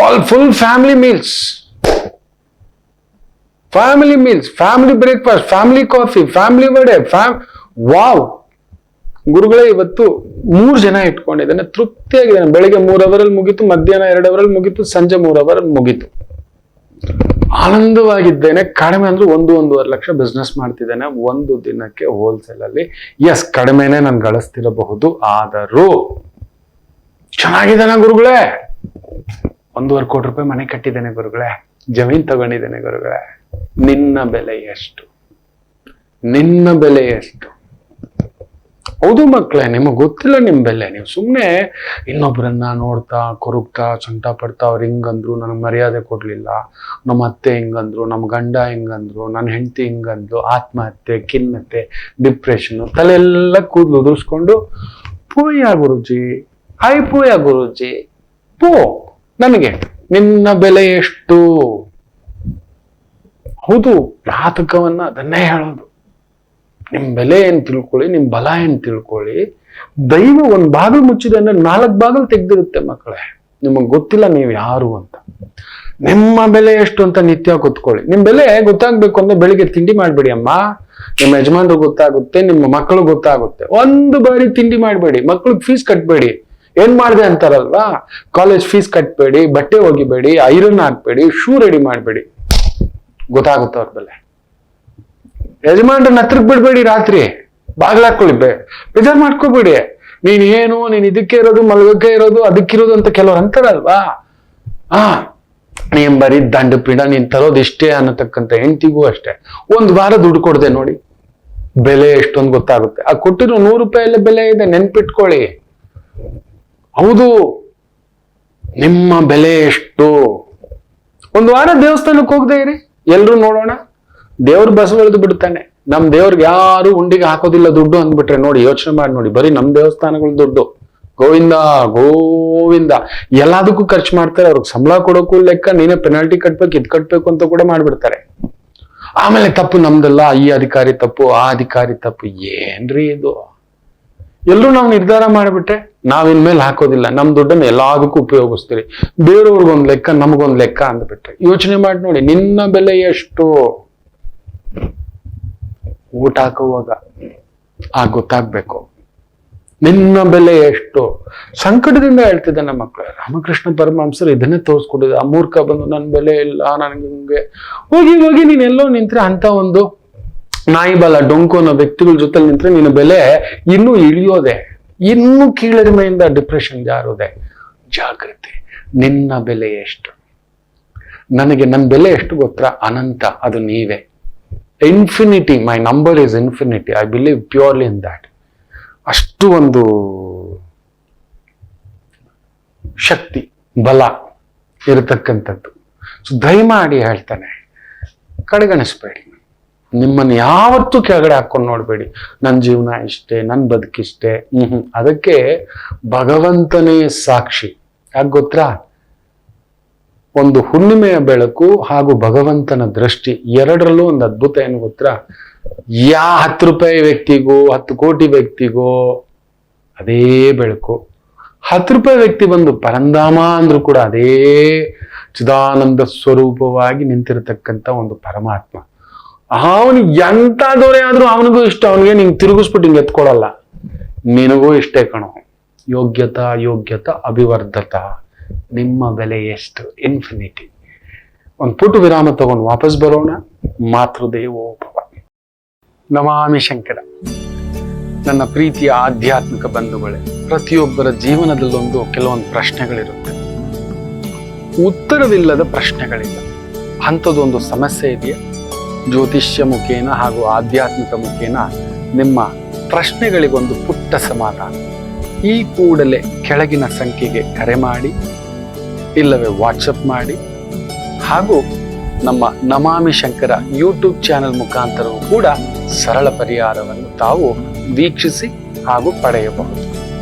All full family meals, family breakfast, family coffee, family vada, wow. ಗುರುಗಳೇ, ಇವತ್ತು 3 ಜನ ಇಟ್ಕೊಂಡಿದ್ದಾನೆ, ತೃಪ್ತಿಯಾಗಿದ್ದಾನೆ. ಬೆಳಿಗ್ಗೆ 3 ಅವರಲ್ಲಿ ಮುಗೀತು, ಮಧ್ಯಾಹ್ನ 2 ಅವರಲ್ಲಿ ಮುಗೀತು, ಸಂಜೆ 3 ಅವರಲ್ಲಿ ಮುಗೀತು. ಆನಂದವಾಗಿದ್ದೇನೆ. ಕಡಿಮೆ ಅಂದ್ರೆ 1-1.5 ಲಕ್ಷ ಬಿಸ್ನೆಸ್ ಮಾಡ್ತಿದ್ದೇನೆ ಒಂದು ದಿನಕ್ಕೆ ಹೋಲ್ಸೇಲ್ ಅಲ್ಲಿ. ಎಸ್, ಕಡಿಮೆನೆ ನಾನು ಗಳಿಸ್ತಿರಬಹುದು, ಆದರೂ ಚೆನ್ನಾಗಿದ್ದಾನೆ ಗುರುಗಳೇ. 1.5 ಕೋಟಿ ರೂಪಾಯಿ ಮನೆ ಕಟ್ಟಿದ್ದೇನೆ ಗುರುಗಳೇ, ಜಮೀನ್ ತಗೊಂಡಿದ್ದೇನೆ ಗುರುಗಳೇ. ನಿನ್ನ ಬೆಲೆ ಎಷ್ಟು? ಹೌದು ಮಕ್ಕಳೇ, ನಿಮಗ್ ಗೊತ್ತಿಲ್ಲ ನಿಮ್ ಬೆಲೆ. ನೀವು ಸುಮ್ನೆ ಇನ್ನೊಬ್ಬರನ್ನ ನೋಡ್ತಾ ಕೊರಗ್ತಾ ಸಂಕಟ ಪಡ್ತಾ, ಅವ್ರು ಹಿಂಗಂದ್ರು, ನನಗ್ ಮರ್ಯಾದೆ ಕೊಡ್ಲಿಲ್ಲ, ನಮ್ಮ ಅತ್ತೆ ಹಿಂಗಂದ್ರು, ನಮ್ಮ ಗಂಡ ಹಿಂಗಂದ್ರು, ನನ್ನ ಹೆಂಡತಿ ಹಿಂಗಂದ್ರು, ಆತ್ಮಹತ್ಯೆ, ಖಿನ್ನತೆ, ಡಿಪ್ರೆಷನ್, ತಲೆಲ್ಲ ಕೂದಲು ಉದುರಿಸ್ಕೊಂಡು ಪೂಯ ಗುರುಜಿ, ಹಾಯ್ ಪೂಯ ಗುರುಜಿ, ನನಗೆ ನಿನ್ನ ಬೆಲೆ ಎಷ್ಟು? ಹೌದು, ಜಾತಕವನ್ನ ಅದನ್ನೇ ಹೇಳೋದು. ನಿಮ್ ಬೆಲೆ ಏನ್ ತಿಳ್ಕೊಳ್ಳಿ, ನಿಮ್ ಬಲ ಏನ್ ತಿಳ್ಕೊಳ್ಳಿ. ದೈವ ಒಂದ್ ಬಾಗಿಲು ಮುಚ್ಚಿದೆ ಅಂದ್ರೆ 4 ಬಾಗಿಲು ತೆಗ್ದಿರುತ್ತೆ ಮಕ್ಕಳೇ. ನಿಮಗ್ ಗೊತ್ತಿಲ್ಲ ನೀವು ಯಾರು ಅಂತ. ನಿಮ್ಮ ಬೆಲೆ ಎಷ್ಟು ಅಂತ ನಿತ್ಯ ಕೂತ್ಕೊಳ್ಳಿ. ನಿಮ್ ಬೆಲೆ ಗೊತ್ತಾಗ್ಬೇಕು ಅಂದ್ರೆ ಬೆಳಿಗ್ಗೆ ತಿಂಡಿ ಮಾಡ್ಬೇಡಿ ಅಮ್ಮ. ನಿಮ್ಮ ಯಜಮಾನ್ರು ಗೊತ್ತಾಗುತ್ತೆ, ನಿಮ್ಮ ಮಕ್ಕಳು ಗೊತ್ತಾಗುತ್ತೆ. ಒಂದು ಬಾರಿ ತಿಂಡಿ ಮಾಡ್ಬೇಡಿ, ಮಕ್ಳಿಗೆ ಫೀಸ್ ಕಟ್ಬೇಡಿ. ಏನ್ ಮಾಡಿದೆ ಅಂತಾರಲ್ವಾ, ಕಾಲೇಜ್ ಫೀಸ್ ಕಟ್ಬೇಡಿ, ಬಟ್ಟೆ ಒಗಿಬೇಡಿ, ಐರನ್ ಹಾಕ್ಬೇಡಿ, ಶೂ ರೆಡಿ ಮಾಡ್ಬೇಡಿ. ಗೊತ್ತಾಗುತ್ತೆ ಅವ್ರ ಬೆಲೆ. ಯಜಮಾನ್ರನ್ನ ಹತ್ರಕ್ ಬಿಡ್ಬೇಡಿ, ರಾತ್ರಿ ಬಾಗ್ಲಾಕೊಳ್ಳಿ, ಬೇಜಾರ್ ಮಾಡ್ಕೋಬೇಡಿ. ನೀನ್ ಇದಕ್ಕೆ ಇರೋದು, ಮಲಗಕ್ಕೆ ಇರೋದು, ಅದಕ್ಕಿರೋದು ಅಂತ ಕೆಲವ್ರು ಅಂತಾರಲ್ವಾ. ನೀನ್ ಬರೀ ದಂಡ ಪಿಂಡ ನೀನ್ ತರೋದಿಷ್ಟೇ ಅನ್ನತಕ್ಕಂಥ ಹೆಂಡತಿಗೂ ಅಷ್ಟೇ. ಒಂದ್ ವಾರ ದುಡ್ಡು ಕೊಡದೆ ನೋಡಿ, ಬೆಲೆ ಎಷ್ಟೊಂದು ಗೊತ್ತಾಗುತ್ತೆ. ಆ ಕೊಟ್ಟಿರೋ 100 ರೂಪಾಯಿ ಬೆಲೆ ಇದೆ, ನೆನ್ಪಿಟ್ಕೊಳ್ಳಿ. ಹೌದು, ನಿಮ್ಮ ಬೆಲೆ ಎಷ್ಟು. ಒಂದು ವಾರ ದೇವಸ್ಥಾನಕ್ಕೆ ಹೋಗದೆ ಇರಿ, ಎಲ್ರು ನೋಡೋಣ. ದೇವ್ರ ಬಸವಳಿದು ಬಿಡ್ತಾನೆ. ನಮ್ ದೇವ್ರಿಗೆ ಯಾರು ಉಂಡಿಗೆ ಹಾಕೋದಿಲ್ಲ ದುಡ್ಡು ಅಂದ್ಬಿಟ್ರೆ ನೋಡಿ, ಯೋಚನೆ ಮಾಡಿ ನೋಡಿ. ಬರೀ ನಮ್ ದೇವಸ್ಥಾನಗಳ ದುಡ್ಡು, ಗೋವಿಂದ ಗೋವಿಂದ. ಎಲ್ಲದಕ್ಕೂ ಖರ್ಚು ಮಾಡ್ತಾರೆ. ಅವ್ರಿಗೆ ಸಂಬಳ ಕೊಡೋಕ್ಕೂ ಲೆಕ್ಕ, ನೀನೇ ಪೆನಾಲ್ಟಿ ಕಟ್ಬೇಕು, ಇದ್ ಕಟ್ಬೇಕು ಅಂತ ಕೂಡ ಮಾಡ್ಬಿಡ್ತಾರೆ. ಆಮೇಲೆ ತಪ್ಪು ನಮ್ದಲ್ಲ, ಈ ಅಧಿಕಾರಿ ತಪ್ಪು, ಆ ಅಧಿಕಾರಿ ತಪ್ಪು. ಏನ್ರಿ ಇದು? ಎಲ್ಲರೂ ನಾವು ನಿರ್ಧಾರ ಮಾಡಿಬಿಟ್ರೆ ನಾವಿನ್ಮೇಲೆ ಹಾಕೋದಿಲ್ಲ, ನಮ್ ದುಡ್ಡನ್ನು ಎಲ್ಲದಕ್ಕೂ ಉಪಯೋಗಿಸ್ತೀರಿ. ಬೇರೆಯವ್ರಿಗೊಂದ್ ಲೆಕ್ಕ, ನಮಗೊಂದ್ ಲೆಕ್ಕ ಅಂದ್ಬಿಟ್ರೆ ಯೋಚನೆ ಮಾಡಿ ನೋಡಿ, ನಿನ್ನ ಬೆಲೆ ಎಷ್ಟು. ಊಟ ಹಾಕುವಾಗ ಗೊತ್ತಾಗ್ಬೇಕು ನಿನ್ನ ಬೆಲೆ ಎಷ್ಟು. ಸಂಕಟದಿಂದ ಹೇಳ್ತಿದ್ದೆ ನಮ್ಮ ಮಕ್ಕಳು. ರಾಮಕೃಷ್ಣ ಪರಮಹಂಸರು ಇದನ್ನೇ ತೋರಿಸ್ಕೊಟ್ಟಿದ್ದೆ. ಆ ಮೂರ್ಖ ಬಂದು ನನ್ನ ಬೆಲೆ ಇಲ್ಲ, ನನಗೆ ಹಿಂಗೆ ಹೋಗಿ ಹೋಗಿ ನೀನೆಲ್ಲೋ ನಿಂತ್ರೆ, ಅಂತ ಒಂದು ನಾಯಿ ಬಲ ಡೊಂಕು ಅನ್ನೋ ವ್ಯಕ್ತಿಗಳ ಜೊತೆ ನಿಂತ್ರೆ ನಿನ್ನ ಬೆಲೆ ಇನ್ನೂ ಇಳಿಯೋದೆ, ಇನ್ನೂ ಕೀಳರಿಮೆಯಿಂದ ಡಿಪ್ರೆಷನ್ ಜಾರೋದೆ. ಜಾಗೃತಿ. ನಿನ್ನ ಬೆಲೆ ಎಷ್ಟು. ನನಗೆ ನನ್ನ ಬೆಲೆ ಎಷ್ಟು ಗೊತ್ತಾ? ಅನಂತ. ಅದು ನೀವೇ. Infinity. My number is infinity. I believe purely in that. ಅಷ್ಟು ಒಂದು ಶಕ್ತಿ, ಬಲ ಇರತಕ್ಕಂಥದ್ದು. ಸೊ ದಯಮಾಡಿ ಹೇಳ್ತಾನೆ, ಕಡೆಗಣಿಸ್ಬೇಡಿ. ನಿಮ್ಮನ್ನು ಯಾವತ್ತೂ ಕೆಳಗಡೆ ಹಾಕೊಂಡು ನೋಡ್ಬೇಡಿ. ನನ್ನ ಜೀವನ ಇಷ್ಟೇ, ನನ್ನ ಬದುಕಿಷ್ಟೇ. ಅದಕ್ಕೆ ಭಗವಂತನೇ ಸಾಕ್ಷಿ. ಯಾಕೆ ಗೊತ್ತಾ? ಒಂದು ಹುಣ್ಣಿಮೆಯ ಬೆಳಕು ಹಾಗೂ ಭಗವಂತನ ದೃಷ್ಟಿ, ಎರಡರಲ್ಲೂ ಒಂದು ಅದ್ಭುತ ಏನು ಗೊತ್ತಾ? 10 ರೂಪಾಯಿ ವ್ಯಕ್ತಿಗೂ 10 ಕೋಟಿ ವ್ಯಕ್ತಿಗೂ ಅದೇ ಬೆಳಕು. 10 ರೂಪಾಯಿ ವ್ಯಕ್ತಿ ಬಂದು ಪರಂಧಾಮ ಅಂದ್ರೂ ಕೂಡ ಅದೇ ಚಿದಾನಂದ ಸ್ವರೂಪವಾಗಿ ನಿಂತಿರತಕ್ಕಂಥ ಒಂದು ಪರಮಾತ್ಮ. ಅವನು ಎಂತ ದೊರೆ ಆದ್ರೂ ಅವನಿಗೂ ಇಷ್ಟ. ಅವನಿಗೆ ನಿಂಗೆ ತಿರುಗಿಸ್ಬಿಟ್ಟು ಹಿಂಗೆ ಎತ್ಕೊಳಲ್ಲ. ನಿನಗೂ ಇಷ್ಟೇ ಕಣೋ. ಯೋಗ್ಯತಾ ಯೋಗ್ಯತಾ ಅಭಿವರ್ಧತ. ನಿಮ್ಮ ಬೆಲೆ ಎಷ್ಟು? ಇನ್ಫಿನಿಟಿ. ಒಂದು ಪುಟ್ಟು ವಿರಾಮ ತಗೊಂಡು ವಾಪಸ್ ಬರೋಣ. ಮಾತೃದೇವೋಭವ. ನಮಾಮಿ ಶಂಕರ. ನನ್ನ ಪ್ರೀತಿಯ ಆಧ್ಯಾತ್ಮಿಕ ಬಂಧುಗಳೇ, ಪ್ರತಿಯೊಬ್ಬರ ಜೀವನದಲ್ಲೊಂದು ಕೆಲವೊಂದು ಪ್ರಶ್ನೆಗಳಿರುತ್ತೆ. ಉತ್ತರವಿಲ್ಲದ ಪ್ರಶ್ನೆಗಳಿಲ್ಲ. ಅಂಥದ್ದೊಂದು ಸಮಸ್ಯೆ ಇದೆಯಾ? ಜ್ಯೋತಿಷ್ಯ ಮುಖೇನ ಹಾಗೂ ಆಧ್ಯಾತ್ಮಿಕ ಮುಖೇನ ನಿಮ್ಮ ಪ್ರಶ್ನೆಗಳಿಗೊಂದು ಪುಟ್ಟ ಸಮಾಧಾನ. ಈ ಕೂಡಲೇ ಕೆಳಗಿನ ಸಂಖ್ಯೆಗೆ ಕರೆ ಮಾಡಿ, ಇಲ್ಲವೇ ವಾಟ್ಸಪ್ ಮಾಡಿ, ಹಾಗೂ ನಮ್ಮ ನಮಾಮಿ ಶಂಕರ ಯೂಟ್ಯೂಬ್ ಚಾನೆಲ್ ಮುಖಾಂತರವೂ ಕೂಡ ಸರಳ ಪರಿಹಾರವನ್ನು ತಾವು ವೀಕ್ಷಿಸಿ ಹಾಗೂ ಪಡೆಯಬಹುದು.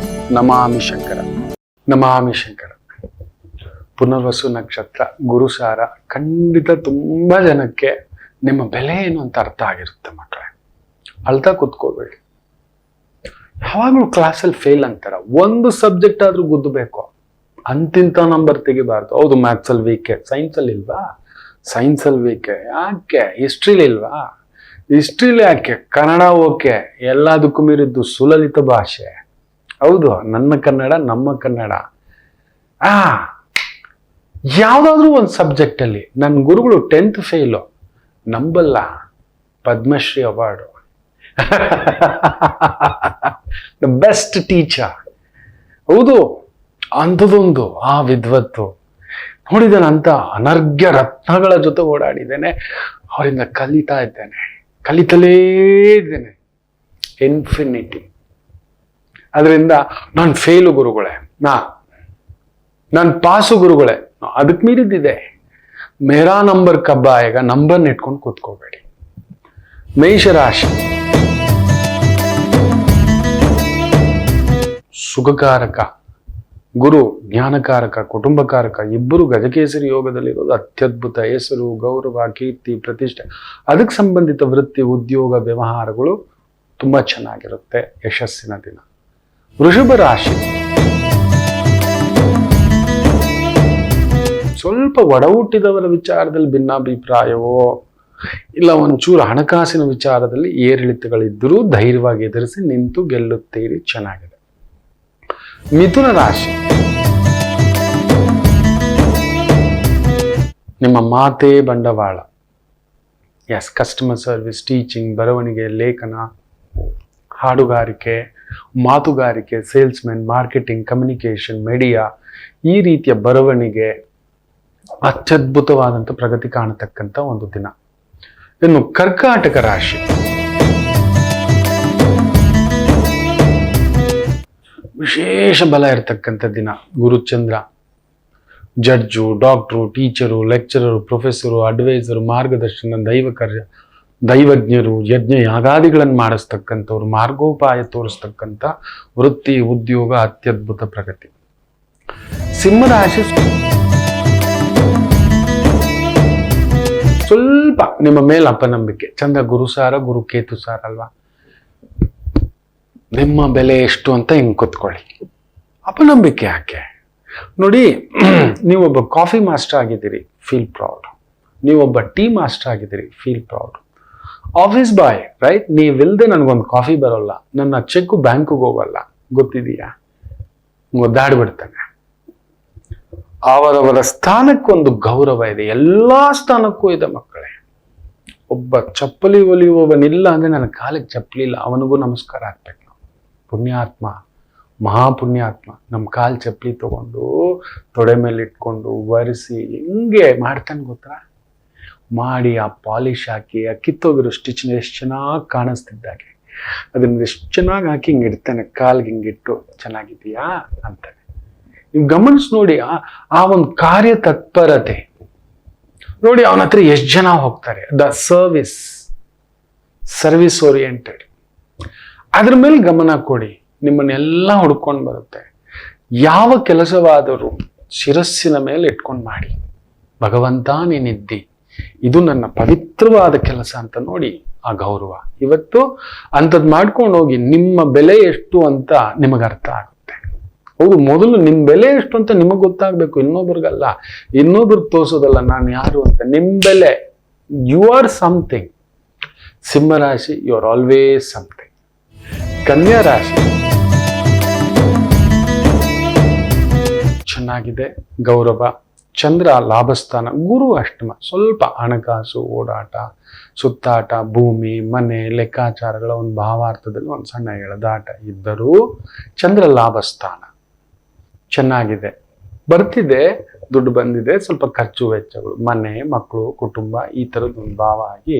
ನಮಾಮಿ ಶಂಕರ. ನಮಾಮಿ ಶಂಕರ. ಪುನರ್ವಸು ನಕ್ಷತ್ರ, ಗುರುಸಾರ. ಖಂಡಿತ ತುಂಬಾ ಜನಕ್ಕೆ ನಿಮ್ಮ ಬೆಲೆ ಏನು ಅಂತ ಅರ್ಥ ಆಗಿರುತ್ತೆ ಮಕ್ಕಳೇ. ಅಳ್ತಾ ಕೂತ್ಕೋಬೇಡಿ. ಯಾವಾಗಲೂ ಕ್ಲಾಸಲ್ಲಿ ಫೇಲ್ ಅಂತಾರ. ಒಂದು ಸಬ್ಜೆಕ್ಟ್ ಆದ್ರೂ ಗುದ್ದಬೇಕು. ಅಂತಿಂತ ನಂಬರ್ ತೆಗಿಬಾರ್ದು. ಹೌದು, ಮ್ಯಾಥ್ಸಲ್ಲಿ ವೀಕೆ, ಸೈನ್ಸಲ್ಲಿ ಇಲ್ವಾ? ಸೈನ್ಸಲ್ಲಿ ವೀಕೆ. ಯಾಕೆ? ಹಿಸ್ಟ್ರಿಲಿ ಇಲ್ವಾ? ಹಿಸ್ಟ್ರಿಲಿ ಯಾಕೆ? ಕನ್ನಡ ಓಕೆ, ಎಲ್ಲದಕ್ಕೂ ಮೀರಿದ್ದು ಸುಲಲಿತ ಭಾಷೆ. ಹೌದು, ನನ್ನ ಕನ್ನಡ, ನಮ್ಮ ಕನ್ನಡ. ಯಾವುದಾದ್ರೂ ಒಂದು ಸಬ್ಜೆಕ್ಟಲ್ಲಿ ನನ್ನ ಗುರುಗಳು 10th ಫೇಲು, ನಂಬಲ್ಲ. Padmashri award. The best teacher. ಹೌದು, ಅಂಥದೊಂದು ಆ ವಿದ್ವತ್ತು ನೋಡಿದ್ದೇನೆ. ಅಂತ ಅನರ್ಘ್ಯ ರತ್ನಗಳ ಜೊತೆ ಓಡಾಡಿದ್ದೇನೆ. ಅವರಿಂದ ಕಲಿತಾ ಇದ್ದೇನೆ, ಕಲಿತಲೇ ಇದ್ದೇನೆ. ಇನ್ಫಿನಿಟಿ. ಅದರಿಂದ ನಾನು ಫೇಲು ಗುರುಗಳೇ, ನಾನು ಪಾಸು ಗುರುಗಳೇ, ಅದಕ್ಕೆ ಮೀರಿದ್ದಿದೆ. ಮೇರಾ ನಂಬರ್ ಕಬ್ಬ ಆಯೇಗ, ನಂಬರ್ನ ಇಟ್ಕೊಂಡು ಕೂತ್ಕೋಬೇಡಿ. ಮೇಷರಾಶಿ. ಸುಖಕಾರಕ ಗುರು, ಜ್ಞಾನಕಾರಕ, ಕುಟುಂಬಕಾರಕ ಇಬ್ಬರು ಗಜಕೇಸರಿ ಯೋಗದಲ್ಲಿರೋದು ಅತ್ಯದ್ಭುತ. ಹೆಸರು, ಗೌರವ, ಕೀರ್ತಿ, ಪ್ರತಿಷ್ಠೆ, ಅದಕ್ಕೆ ಸಂಬಂಧಿತ ವೃತ್ತಿ, ಉದ್ಯೋಗ, ವ್ಯವಹಾರಗಳು ತುಂಬಾ ಚೆನ್ನಾಗಿರುತ್ತೆ. ಯಶಸ್ಸಿನ ದಿನ. ವೃಷಭ ರಾಶಿ. ಸ್ವಲ್ಪ ಒಡ ಹುಟ್ಟಿದವರ ವಿಚಾರದಲ್ಲಿ ಭಿನ್ನಾಭಿಪ್ರಾಯವೋ ಇಲ್ಲ ಒಂಚೂರು ಹಣಕಾಸಿನ ವಿಚಾರದಲ್ಲಿ ಏರಿಳಿತಗಳಿದ್ದರೂ ಧೈರ್ಯವಾಗಿ ಎದುರಿಸಿ ನಿಂತು ಗೆಲ್ಲುತ್ತೀರಿ. ಚೆನ್ನಾಗಿದೆ. ಮಿಥುನ ರಾಶಿ. ನಿಮ್ಮ ಮಾತೇ ಬಂಡವಾಳ. ಎಸ್, ಕಸ್ಟಮರ್ ಸರ್ವಿಸ್, ಟೀಚಿಂಗ್, ಬರವಣಿಗೆ, ಲೇಖನ, ಹಾಡುಗಾರಿಕೆ, ಮಾತುಗಾರಿಕೆ, ಸೇಲ್ಸ್ಮೆನ್, ಮಾರ್ಕೆಟಿಂಗ್, ಕಮ್ಯುನಿಕೇಶನ್, ಮೀಡಿಯಾ, ಈ ರೀತಿಯ ಬರವಣಿಗೆ, ಅತ್ಯದ್ಭುತವಾದಂಥ ಪ್ರಗತಿ ಕಾಣತಕ್ಕಂಥ ಒಂದು ದಿನ. ಇನ್ನು ಕರ್ಕಾಟಕ ರಾಶಿ, ವಿಶೇಷ ಬಲ ಇರತಕ್ಕಂಥ ದಿನ. ಗುರುಚಂದ್ರ judge, doctor, teacher, lecturer, professor, advisor, ಮಾರ್ಗದರ್ಶನ, ದೈವಜ್ಞರು, ಯಜ್ಞ ಯಾಗಾದಿಗಳನ್ನು ಮಾಡಿಸ್ತಕ್ಕಂಥವ್ರು, ಮಾರ್ಗೋಪಾಯ ತೋರಿಸ್ತಕ್ಕಂಥ ವೃತ್ತಿ, ಉದ್ಯೋಗ, ಅತ್ಯದ್ಭುತ ಪ್ರಗತಿ. ಸಿಂಹರಾಶಿ ಸ್ವಲ್ಪ ನಿಮ್ಮ ಮೇಲೆ ಅಪನಂಬಿಕೆ. ಚಂದ್ರ ಗುರುಸಾರ, ಗುರು ಕೇತು ಸಾರ ಅಲ್ವಾ, ನಿಮ್ಮ ಬೆಲೆ ಎಷ್ಟು ಅಂತ ಹಿಂಗೆ ಕೂತ್ಕೊಳ್ಳಿ. ಅಪನಂಬಿಕೆ ಯಾಕೆ? ನೋಡಿ, ನೀವೊಬ್ಬ ಕಾಫಿ ಮಾಸ್ಟರ್ ಆಗಿದ್ದೀರಿ, ಫೀಲ್ ಪ್ರೌಡ್. ನೀವೊಬ್ಬ ಟೀ ಮಾಸ್ಟರ್ ಆಗಿದ್ದೀರಿ, feel proud. Office boy, right, ನೀವಿಲ್ದೆ ನನಗೊಂದು ಕಾಫಿ ಬರೋಲ್ಲ, ನನ್ನ ಚೆಕ್ ಬ್ಯಾಂಕಿಗೆ ಹೋಗಲ್ಲ, ಗೊತ್ತಿದೆಯಾ? ಒದ್ದಾಡ್ಬಿಡ್ತಾನೆ. ಅವರವರ ಸ್ಥಾನಕ್ಕೊಂದು ಗೌರವ ಇದೆ, ಎಲ್ಲಾ ಸ್ಥಾನಕ್ಕೂ ಇದೆ ಮಕ್ಕಳೇ. ಒಬ್ಬ ಚಪ್ಪಲಿ ಹೊಲಿಯುವವನಿಲ್ಲ ಅಂದ್ರೆ ನನ್ನ ಕಾಲಿಗೆ ಚಪ್ಪಲಿ ಇಲ್ಲ, ಅವನಿಗೂ ನಮಸ್ಕಾರ ಹಾಕ್ಬೇಕು ನಾವು. ಪುಣ್ಯಾತ್ಮ, ಮಹಾಪುಣ್ಯಾತ್ಮ, ನಮ್ಮ ಕಾಲ್ ಚಪ್ಪಲಿ ತಗೊಂಡು ತೊಡೆ ಮೇಲೆ ಇಟ್ಕೊಂಡು ಒರೆಸಿ ಹಿಂಗೆ ಮಾಡ್ತಾನೆ ಗೊತ್ತಾ? ಮಾಡಿ ಆ ಪಾಲಿಶ್ ಹಾಕಿ ಆ ಕಿತ್ತೋಗಿರೋ ಸ್ಟಿಚ್ನ ಎಷ್ಟು ಚೆನ್ನಾಗಿ ಕಾಣಿಸ್ತಿದ್ದಾಗೆ ಅದನ್ನ ಎಷ್ಟು ಚೆನ್ನಾಗಿ ಹಾಕಿ ಹಿಂಗೆ ಇಡ್ತಾನೆ, ಕಾಲ್ಗೆ ಹಿಂಗಿಟ್ಟು ಚೆನ್ನಾಗಿದೆಯಾ ಅಂತಾನೆ. ನೀವು ಗಮನಿಸಿ ನೋಡಿ, ಆ ಒಂದು ಕಾರ್ಯ ತತ್ಪರತೆ ನೋಡಿ, ಅವನ ಹತ್ರ ಎಷ್ಟು ಜನ ಹೋಗ್ತಾರೆ. The service oriented. ಅದ್ರ ಮೇಲೆ ಗಮನ ಕೊಡಿ, ನಿಮ್ಮನ್ನೆಲ್ಲ ಹುಡ್ಕೊಂಡು ಬರುತ್ತೆ. ಯಾವ ಕೆಲಸವಾದರೂ ಶಿರಸ್ಸಿನ ಮೇಲೆ ಇಟ್ಕೊಂಡು ಮಾಡಿ. ಭಗವಂತ ನೀನಿದ್ದಿ, ಇದು ನನ್ನ ಪವಿತ್ರವಾದ ಕೆಲಸ ಅಂತ ನೋಡಿ ಆ ಗೌರವ. ಇವತ್ತು ಅಂಥದ್ದು ಮಾಡ್ಕೊಂಡು ಹೋಗಿ ನಿಮ್ಮ ಬೆಲೆ ಎಷ್ಟು ಅಂತ ನಿಮಗೆ ಅರ್ಥ ಆಗುತ್ತೆ. ಹೌದು, ಮೊದಲು ನಿಮ್ಮ ಬೆಲೆ ಎಷ್ಟು ಅಂತ ನಿಮಗೆ ಗೊತ್ತಾಗಬೇಕು, ಇನ್ನೊಬ್ರಿಗಲ್ಲ. ಇನ್ನೊಬ್ರಿಗೆ ತೋರಿಸೋದಲ್ಲ ನಾನು ಯಾರು ಅಂತ. ನಿಮ್ಮ ಬೆಲೆ, ಯು ಆರ್ ಸಮಥಿಂಗ್. ಸಿಂಹರಾಶಿ, ಯು ಆರ್ ಆಲ್ವೇಸ್ ಸಮಥಿಂಗ್. ಕನ್ಯಾ ರಾಶಿ ಚೆನ್ನಾಗಿದೆ, ಗೌರವ. ಚಂದ್ರ ಲಾಭಸ್ಥಾನ, ಗುರು ಅಷ್ಟಮ. ಸ್ವಲ್ಪ ಹಣಕಾಸು, ಓಡಾಟ, ಸುತ್ತಾಟ, ಭೂಮಿ, ಮನೆ, ಲೆಕ್ಕಾಚಾರಗಳ ಒಂದು ಭಾವಾರ್ಥದಲ್ಲಿ ಒಂದು ಸಣ್ಣ ಎಳೆದಾಟ ಇದ್ದರೂ ಚಂದ್ರ ಲಾಭಸ್ಥಾನ ಚೆನ್ನಾಗಿದೆ, ಬರ್ತಿದೆ, ದುಡ್ಡು ಬಂದಿದೆ. ಸ್ವಲ್ಪ ಖರ್ಚು ವೆಚ್ಚಗಳು, ಮನೆ, ಮಕ್ಕಳು, ಕುಟುಂಬ, ಈ ಥರದ್ದು ಒಂದು ಭಾವ ಆಗಿ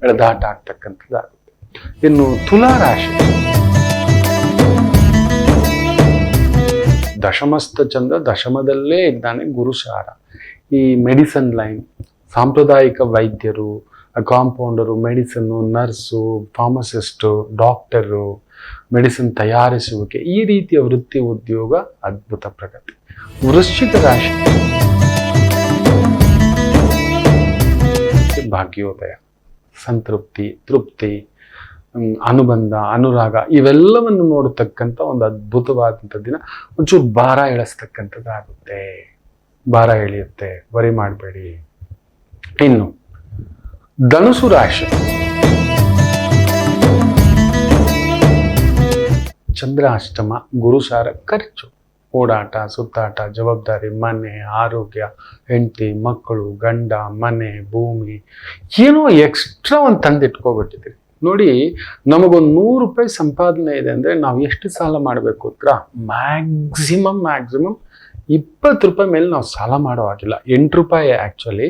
ಎಳೆದಾಟ ಆಗ್ತಕ್ಕಂಥದ್ದಾಗುತ್ತೆ. ಇನ್ನು ತುಲಾ ರಾಶಿ, ದಶಮಸ್ಥ ಚಂದ್ರ ದಶಮದಲ್ಲೇ ಇದ್ದಾನೆ, ಗುರುಸಾರ. ಈ ಮೆಡಿಸನ್ ಲೈನ್, ಸಾಂಪ್ರದಾಯಿಕ ವೈದ್ಯರು, ಕಾಂಪೌಂಡರು, ಮೆಡಿಸನ್ನು, ನರ್ಸು, ಫಾರ್ಮಸಿಸ್ಟು, ಡಾಕ್ಟರು, ಮೆಡಿಸಿನ್ ತಯಾರಿಸುವಿಕೆ, ಈ ರೀತಿಯ ವೃತ್ತಿ ಉದ್ಯೋಗ ಅದ್ಭುತ ಪ್ರಗತಿ. ವೃಶ್ಚಿಕ ರಾಶಿ, ಭಾಗ್ಯೋದಯ, ಸಂತೃಪ್ತಿ, ತೃಪ್ತಿ, ಅನುಬಂಧ, ಅನುರಾಗ, ಇವೆಲ್ಲವನ್ನು ನೋಡತಕ್ಕಂಥ ಒಂದು ಅದ್ಭುತವಾದಂಥ ದಿನ. ಒಂಚೂರು ಭಾರ ಎಳಿಸ್ತಕ್ಕಂಥದ್ದಾಗುತ್ತೆ, ಭಾರ ಎಳೆಯುತ್ತೆ, ವರಿ ಮಾಡಬೇಡಿ. ಇನ್ನು ಧನುಸು ರಾಶಿ, ಚಂದ್ರ ಅಷ್ಟಮ, ಗುರುಸಾರ, ಖರ್ಚು, ಓಡಾಟ, ಸುತ್ತಾಟ, ಜವಾಬ್ದಾರಿ, ಮನೆ, ಆರೋಗ್ಯ, ಹೆಂಡತಿ, ಮಕ್ಕಳು, ಗಂಡ, ಮನೆ, ಭೂಮಿ, ಏನೋ ಎಕ್ಸ್ಟ್ರಾ ಒಂದು ತಂದಿಟ್ಕೋಬಿಟ್ಟಿದ್ದೀರಿ. ನೋಡಿ, ನಮಗೊಂದು 100 ರೂಪಾಯಿ ಸಂಪಾದನೆ ಇದೆ ಅಂದರೆ ನಾವು ಎಷ್ಟು ಸಾಲ ಮಾಡಬೇಕು ಹತ್ರ? ಮ್ಯಾಕ್ಸಿಮಮ್ 20 ರೂಪಾಯಿ ಮೇಲೆ ನಾವು ಸಾಲ ಮಾಡೋ ಆಗಿಲ್ಲ. 8 ರೂಪಾಯಿ ಆ್ಯಕ್ಚುಲಿ,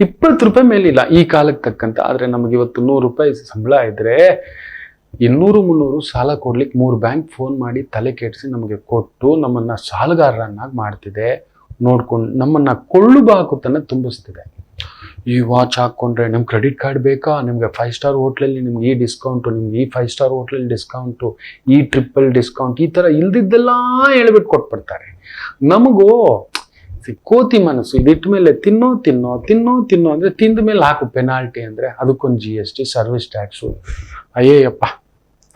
20 ರೂಪಾಯಿ ಮೇಲಿಲ್ಲ ಈ ಕಾಲಕ್ಕೆ ತಕ್ಕಂತ. ಆದರೆ ನಮಗೆ ಇವತ್ತು 100 ರೂಪಾಯಿ ಸಂಬಳ ಇದ್ರೆ 200-300 ಸಾಲ ಕೊಡ್ಲಿಕ್ಕೆ 3 ಬ್ಯಾಂಕ್ ಫೋನ್ ಮಾಡಿ ತಲೆ ಕೆಡಿಸಿ ನಮಗೆ ಕೊಟ್ಟು ನಮ್ಮನ್ನ ಸಾಲಗಾರರನ್ನಾಗಿ ಮಾಡ್ತಿದೆ. ನೋಡ್ಕೊಂಡು ನಮ್ಮನ್ನ ಕೊಳ್ಳು ಬಾಕುತನ ತುಂಬಿಸ್ತಿದೆ. ಈ ವಾಚ್ ಹಾಕ್ಕೊಂಡ್ರೆ ನಿಮ್ಗೆ ಕ್ರೆಡಿಟ್ ಕಾರ್ಡ್ ಬೇಕಾ, ನಿಮ್ಗೆ 5 ಸ್ಟಾರ್ ಹೋಟ್ಲಲ್ಲಿ ನಿಮ್ಗೆ ಈ ಡಿಸ್ಕೌಂಟು, ನಿಮ್ಗೆ ಈ 5 ಸ್ಟಾರ್ ಹೋಟ್ಲಲ್ಲಿ ಡಿಸ್ಕೌಂಟು, ಈ ಟ್ರಿಪ್ಪಲ್ ಡಿಸ್ಕೌಂಟ್, ಈ ಥರ ಇಲ್ದಿದ್ದೆಲ್ಲ ಹೇಳ್ಬಿಟ್ಟು ಕೊಟ್ಬಿಡ್ತಾರೆ. ನಮಗೂ ಕೋತಿ ಮನಸ್ಸು, ಇದಿಟ್ಟ ಮೇಲೆ ತಿನ್ನೋ ಅಂದ್ರೆ ತಿಂದ ಮೇಲೆ ಹಾಕು ಪೆನಾಲ್ಟಿ ಅಂದ್ರೆ ಅದಕ್ಕೊಂದು GST, ಸರ್ವಿಸ್ ಟ್ಯಾಕ್ಸು. ಅಯ್ಯಪ್ಪ,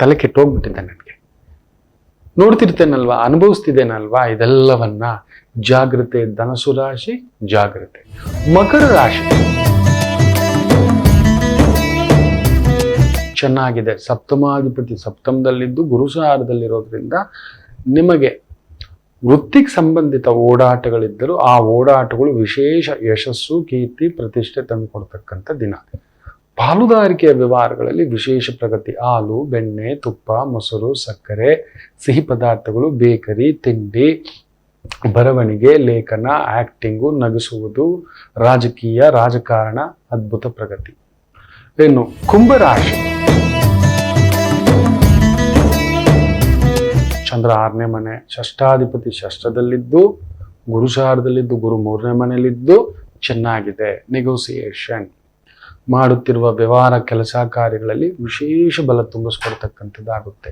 ತಲೆ ಕೆಟ್ಟೋಗ್ಬಿಟ್ಟಿದೆ ನನಗೆ. ನೋಡ್ತಿರ್ತೇನಲ್ವಾ, ಅನುಭವಿಸ್ತಿದ್ದೇನಲ್ವಾ ಇದೆಲ್ಲವನ್ನ. ಜಾಗ್ರತೆ. ಧನಸು ರಾಶಿ ಜಾಗ್ರತೆ. ಮಕರ ರಾಶಿ ಚೆನ್ನಾಗಿದೆ, ಸಪ್ತಮಾಧಿಪತಿ ಸಪ್ತಮದಲ್ಲಿದ್ದು ಗುರುಸಾರದಲ್ಲಿರೋದ್ರಿಂದ ನಿಮಗೆ ವೃತ್ತಿಗೆ ಸಂಬಂಧಿತ ಓಡಾಟಗಳಿದ್ದರೂ ಆ ಓಡಾಟಗಳು ವಿಶೇಷ ಯಶಸ್ಸು, ಕೀರ್ತಿ, ಪ್ರತಿಷ್ಠೆ ತಂದುಕೊಡ್ತಕ್ಕಂಥ ದಿನ. ಪಾಲುದಾರಿಕೆಯ ವ್ಯವಹಾರಗಳಲ್ಲಿ ವಿಶೇಷ ಪ್ರಗತಿ. ಹಾಲು, ಬೆಣ್ಣೆ, ತುಪ್ಪ, ಮೊಸರು, ಸಕ್ಕರೆ, ಸಿಹಿ ಪದಾರ್ಥಗಳು, ಬೇಕರಿ, ತಿಂಡಿ, ಬರವಣಿಗೆ, ಲೇಖನ, ಆಕ್ಟಿಂಗು, ನಗಿಸುವುದು, ರಾಜಕೀಯ, ರಾಜಕಾರಣ, ಅದ್ಭುತ ಪ್ರಗತಿ. ಇನ್ನು ಕುಂಭರಾಶಿ, ಚಂದ್ರ 6ನೇ ಮನೆ, ಷಷ್ಠಾಧಿಪತಿ ಷಷ್ಠದಲ್ಲಿದ್ದು, ಗುರು ಸಾರದಲ್ಲಿದ್ದು, ಗುರು 3ನೇ ಮನೆಯಲ್ಲಿದ್ದು ಚೆನ್ನಾಗಿದೆ. ನೆಗೋಸಿಯೇಷನ್ ಮಾಡುತ್ತಿರುವ ವ್ಯವಹಾರ, ಕೆಲಸ ಕಾರ್ಯಗಳಲ್ಲಿ ವಿಶೇಷ ಬಲ ತುಂಬಿಸ್ಕೊಡ್ತಕ್ಕಂಥದ್ದಾಗುತ್ತೆ.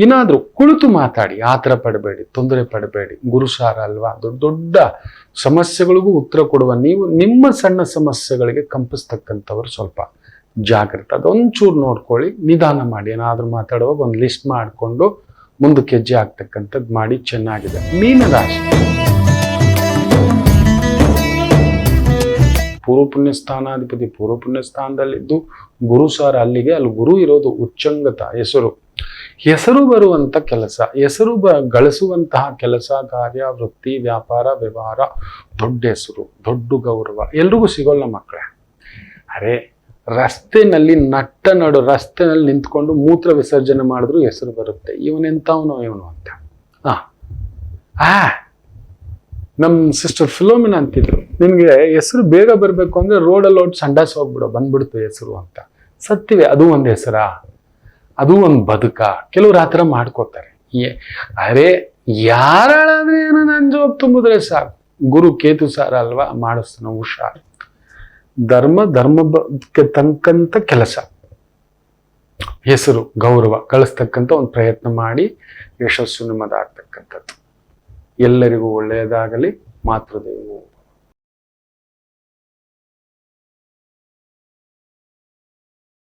ಏನಾದರೂ ಕುಳಿತು ಮಾತಾಡಿ, ಆತರ ಪಡಬೇಡಿ, ತೊಂದರೆ ಪಡಬೇಡಿ. ಗುರು ಸಾರ ಅಲ್ವಾ, ದೊಡ್ಡ ದೊಡ್ಡ ಸಮಸ್ಯೆಗಳಿಗೂ ಉತ್ತರ ಕೊಡುವ ನೀವು ನಿಮ್ಮ ಸಣ್ಣ ಸಮಸ್ಯೆಗಳಿಗೆ ಕಂಪಿಸ್ತಕ್ಕಂಥವ್ರು ಸ್ವಲ್ಪ ಜಾಗ್ರತೆ. ಅದೊಂಚೂರು ನೋಡ್ಕೊಳ್ಳಿ, ನಿಧಾನ ಮಾಡಿ. ಏನಾದರೂ ಮಾತಾಡುವಾಗ ಒಂದು ಲಿಸ್ಟ್ ಮಾಡಿಕೊಂಡು ಮುಂದಕ್ಕೆ ಹೆಜ್ಜೆ ಆಗ್ತಕ್ಕಂಥದ್ದು ಮಾಡಿ. ಚೆನ್ನಾಗಿದೆ. ಮೀನರಾಶಿ, ಪೂರ್ವ ಪುಣ್ಯ ಸ್ಥಾನಾಧಿಪತಿ ಪೂರ್ವ ಪುಣ್ಯ ಸ್ಥಾನದಲ್ಲಿದ್ದು, ಗುರು ಸಾರ ಅಲ್ಲಿಗೆ, ಅಲ್ಲಿ ಗುರು ಇರೋದು ಉಚ್ಚಂಗತ. ಹೆಸರು ಬರುವಂತ ಕೆಲಸ, ಹೆಸರು ಗಳಿಸುವಂತಹ ಕೆಲಸ, ಕಾರ್ಯ, ವೃತ್ತಿ, ವ್ಯಾಪಾರ, ವ್ಯವಹಾರ, ದೊಡ್ಡ ಹೆಸರು, ದೊಡ್ಡ ಗೌರವ ಎಲ್ರಿಗೂ ಸಿಗೋಲ್ಲ ಮಕ್ಕಳೇ. ಅರೆ ರಸ್ತೆನಲ್ಲಿ ನಟ್ಟ ನಡು ರಸ್ತೆನಲ್ಲಿ ನಿಂತ್ಕೊಂಡು ಮೂತ್ರ ವಿಸರ್ಜನೆ ಮಾಡಿದ್ರು ಹೆಸರು ಬರುತ್ತೆ. ಇವನೆಂತವನೋ ಇವನು ಅಂತ. ನಮ್ಮ ಸಿಸ್ಟರ್ ಫಿಲೋಮಿನಾ ಅಂತಿದ್ರು, ನಿನ್ಗೆ ಹೆಸರು ಬೇಗ ಬರ್ಬೇಕು ಅಂದ್ರೆ ರೋಡಲ್ಲಿ ಓಡ್ ಸಂಡಾಸ್ ಹೋಗ್ಬಿಡೋ, ಬಂದ್ಬಿಡ್ತು ಹೆಸರು ಅಂತ. ಸತ್ಯವೇ, ಅದು ಒಂದು ಹೆಸರಾ? ಅದು ಒಂದು ಬದುಕ? ಕೆಲವ್ರು ಆ ಥರ ಮಾಡ್ಕೋತಾರೆ. ಅರೆ ಯಾರಾದ್ರೆ ಏನೋ ನನ್ನ ಜವಾಬ್ ತುಂಬಿದ್ರೆ ಸಾಕು. ಗುರು ಕೇತು ಸಾರ ಅಲ್ವಾ, ಮಾಡಿಸ್ತಾನ. ಹುಷಾರ್. ಧರ್ಮಕ್ಕೆ ತಕ್ಕಂತ ಕೆಲಸ, ಹೆಸರು, ಗೌರವ ಗಳಿಸ್ತಕ್ಕಂಥ ಒಂದು ಪ್ರಯತ್ನ ಮಾಡಿ ಯಶಸ್ಸು ನಿಮ್ಮದಾಗ್ತಕ್ಕಂಥದ್ದು. ಎಲ್ಲರಿಗೂ ಒಳ್ಳೆಯದಾಗಲಿ. ಮಾತೃದೇವೋ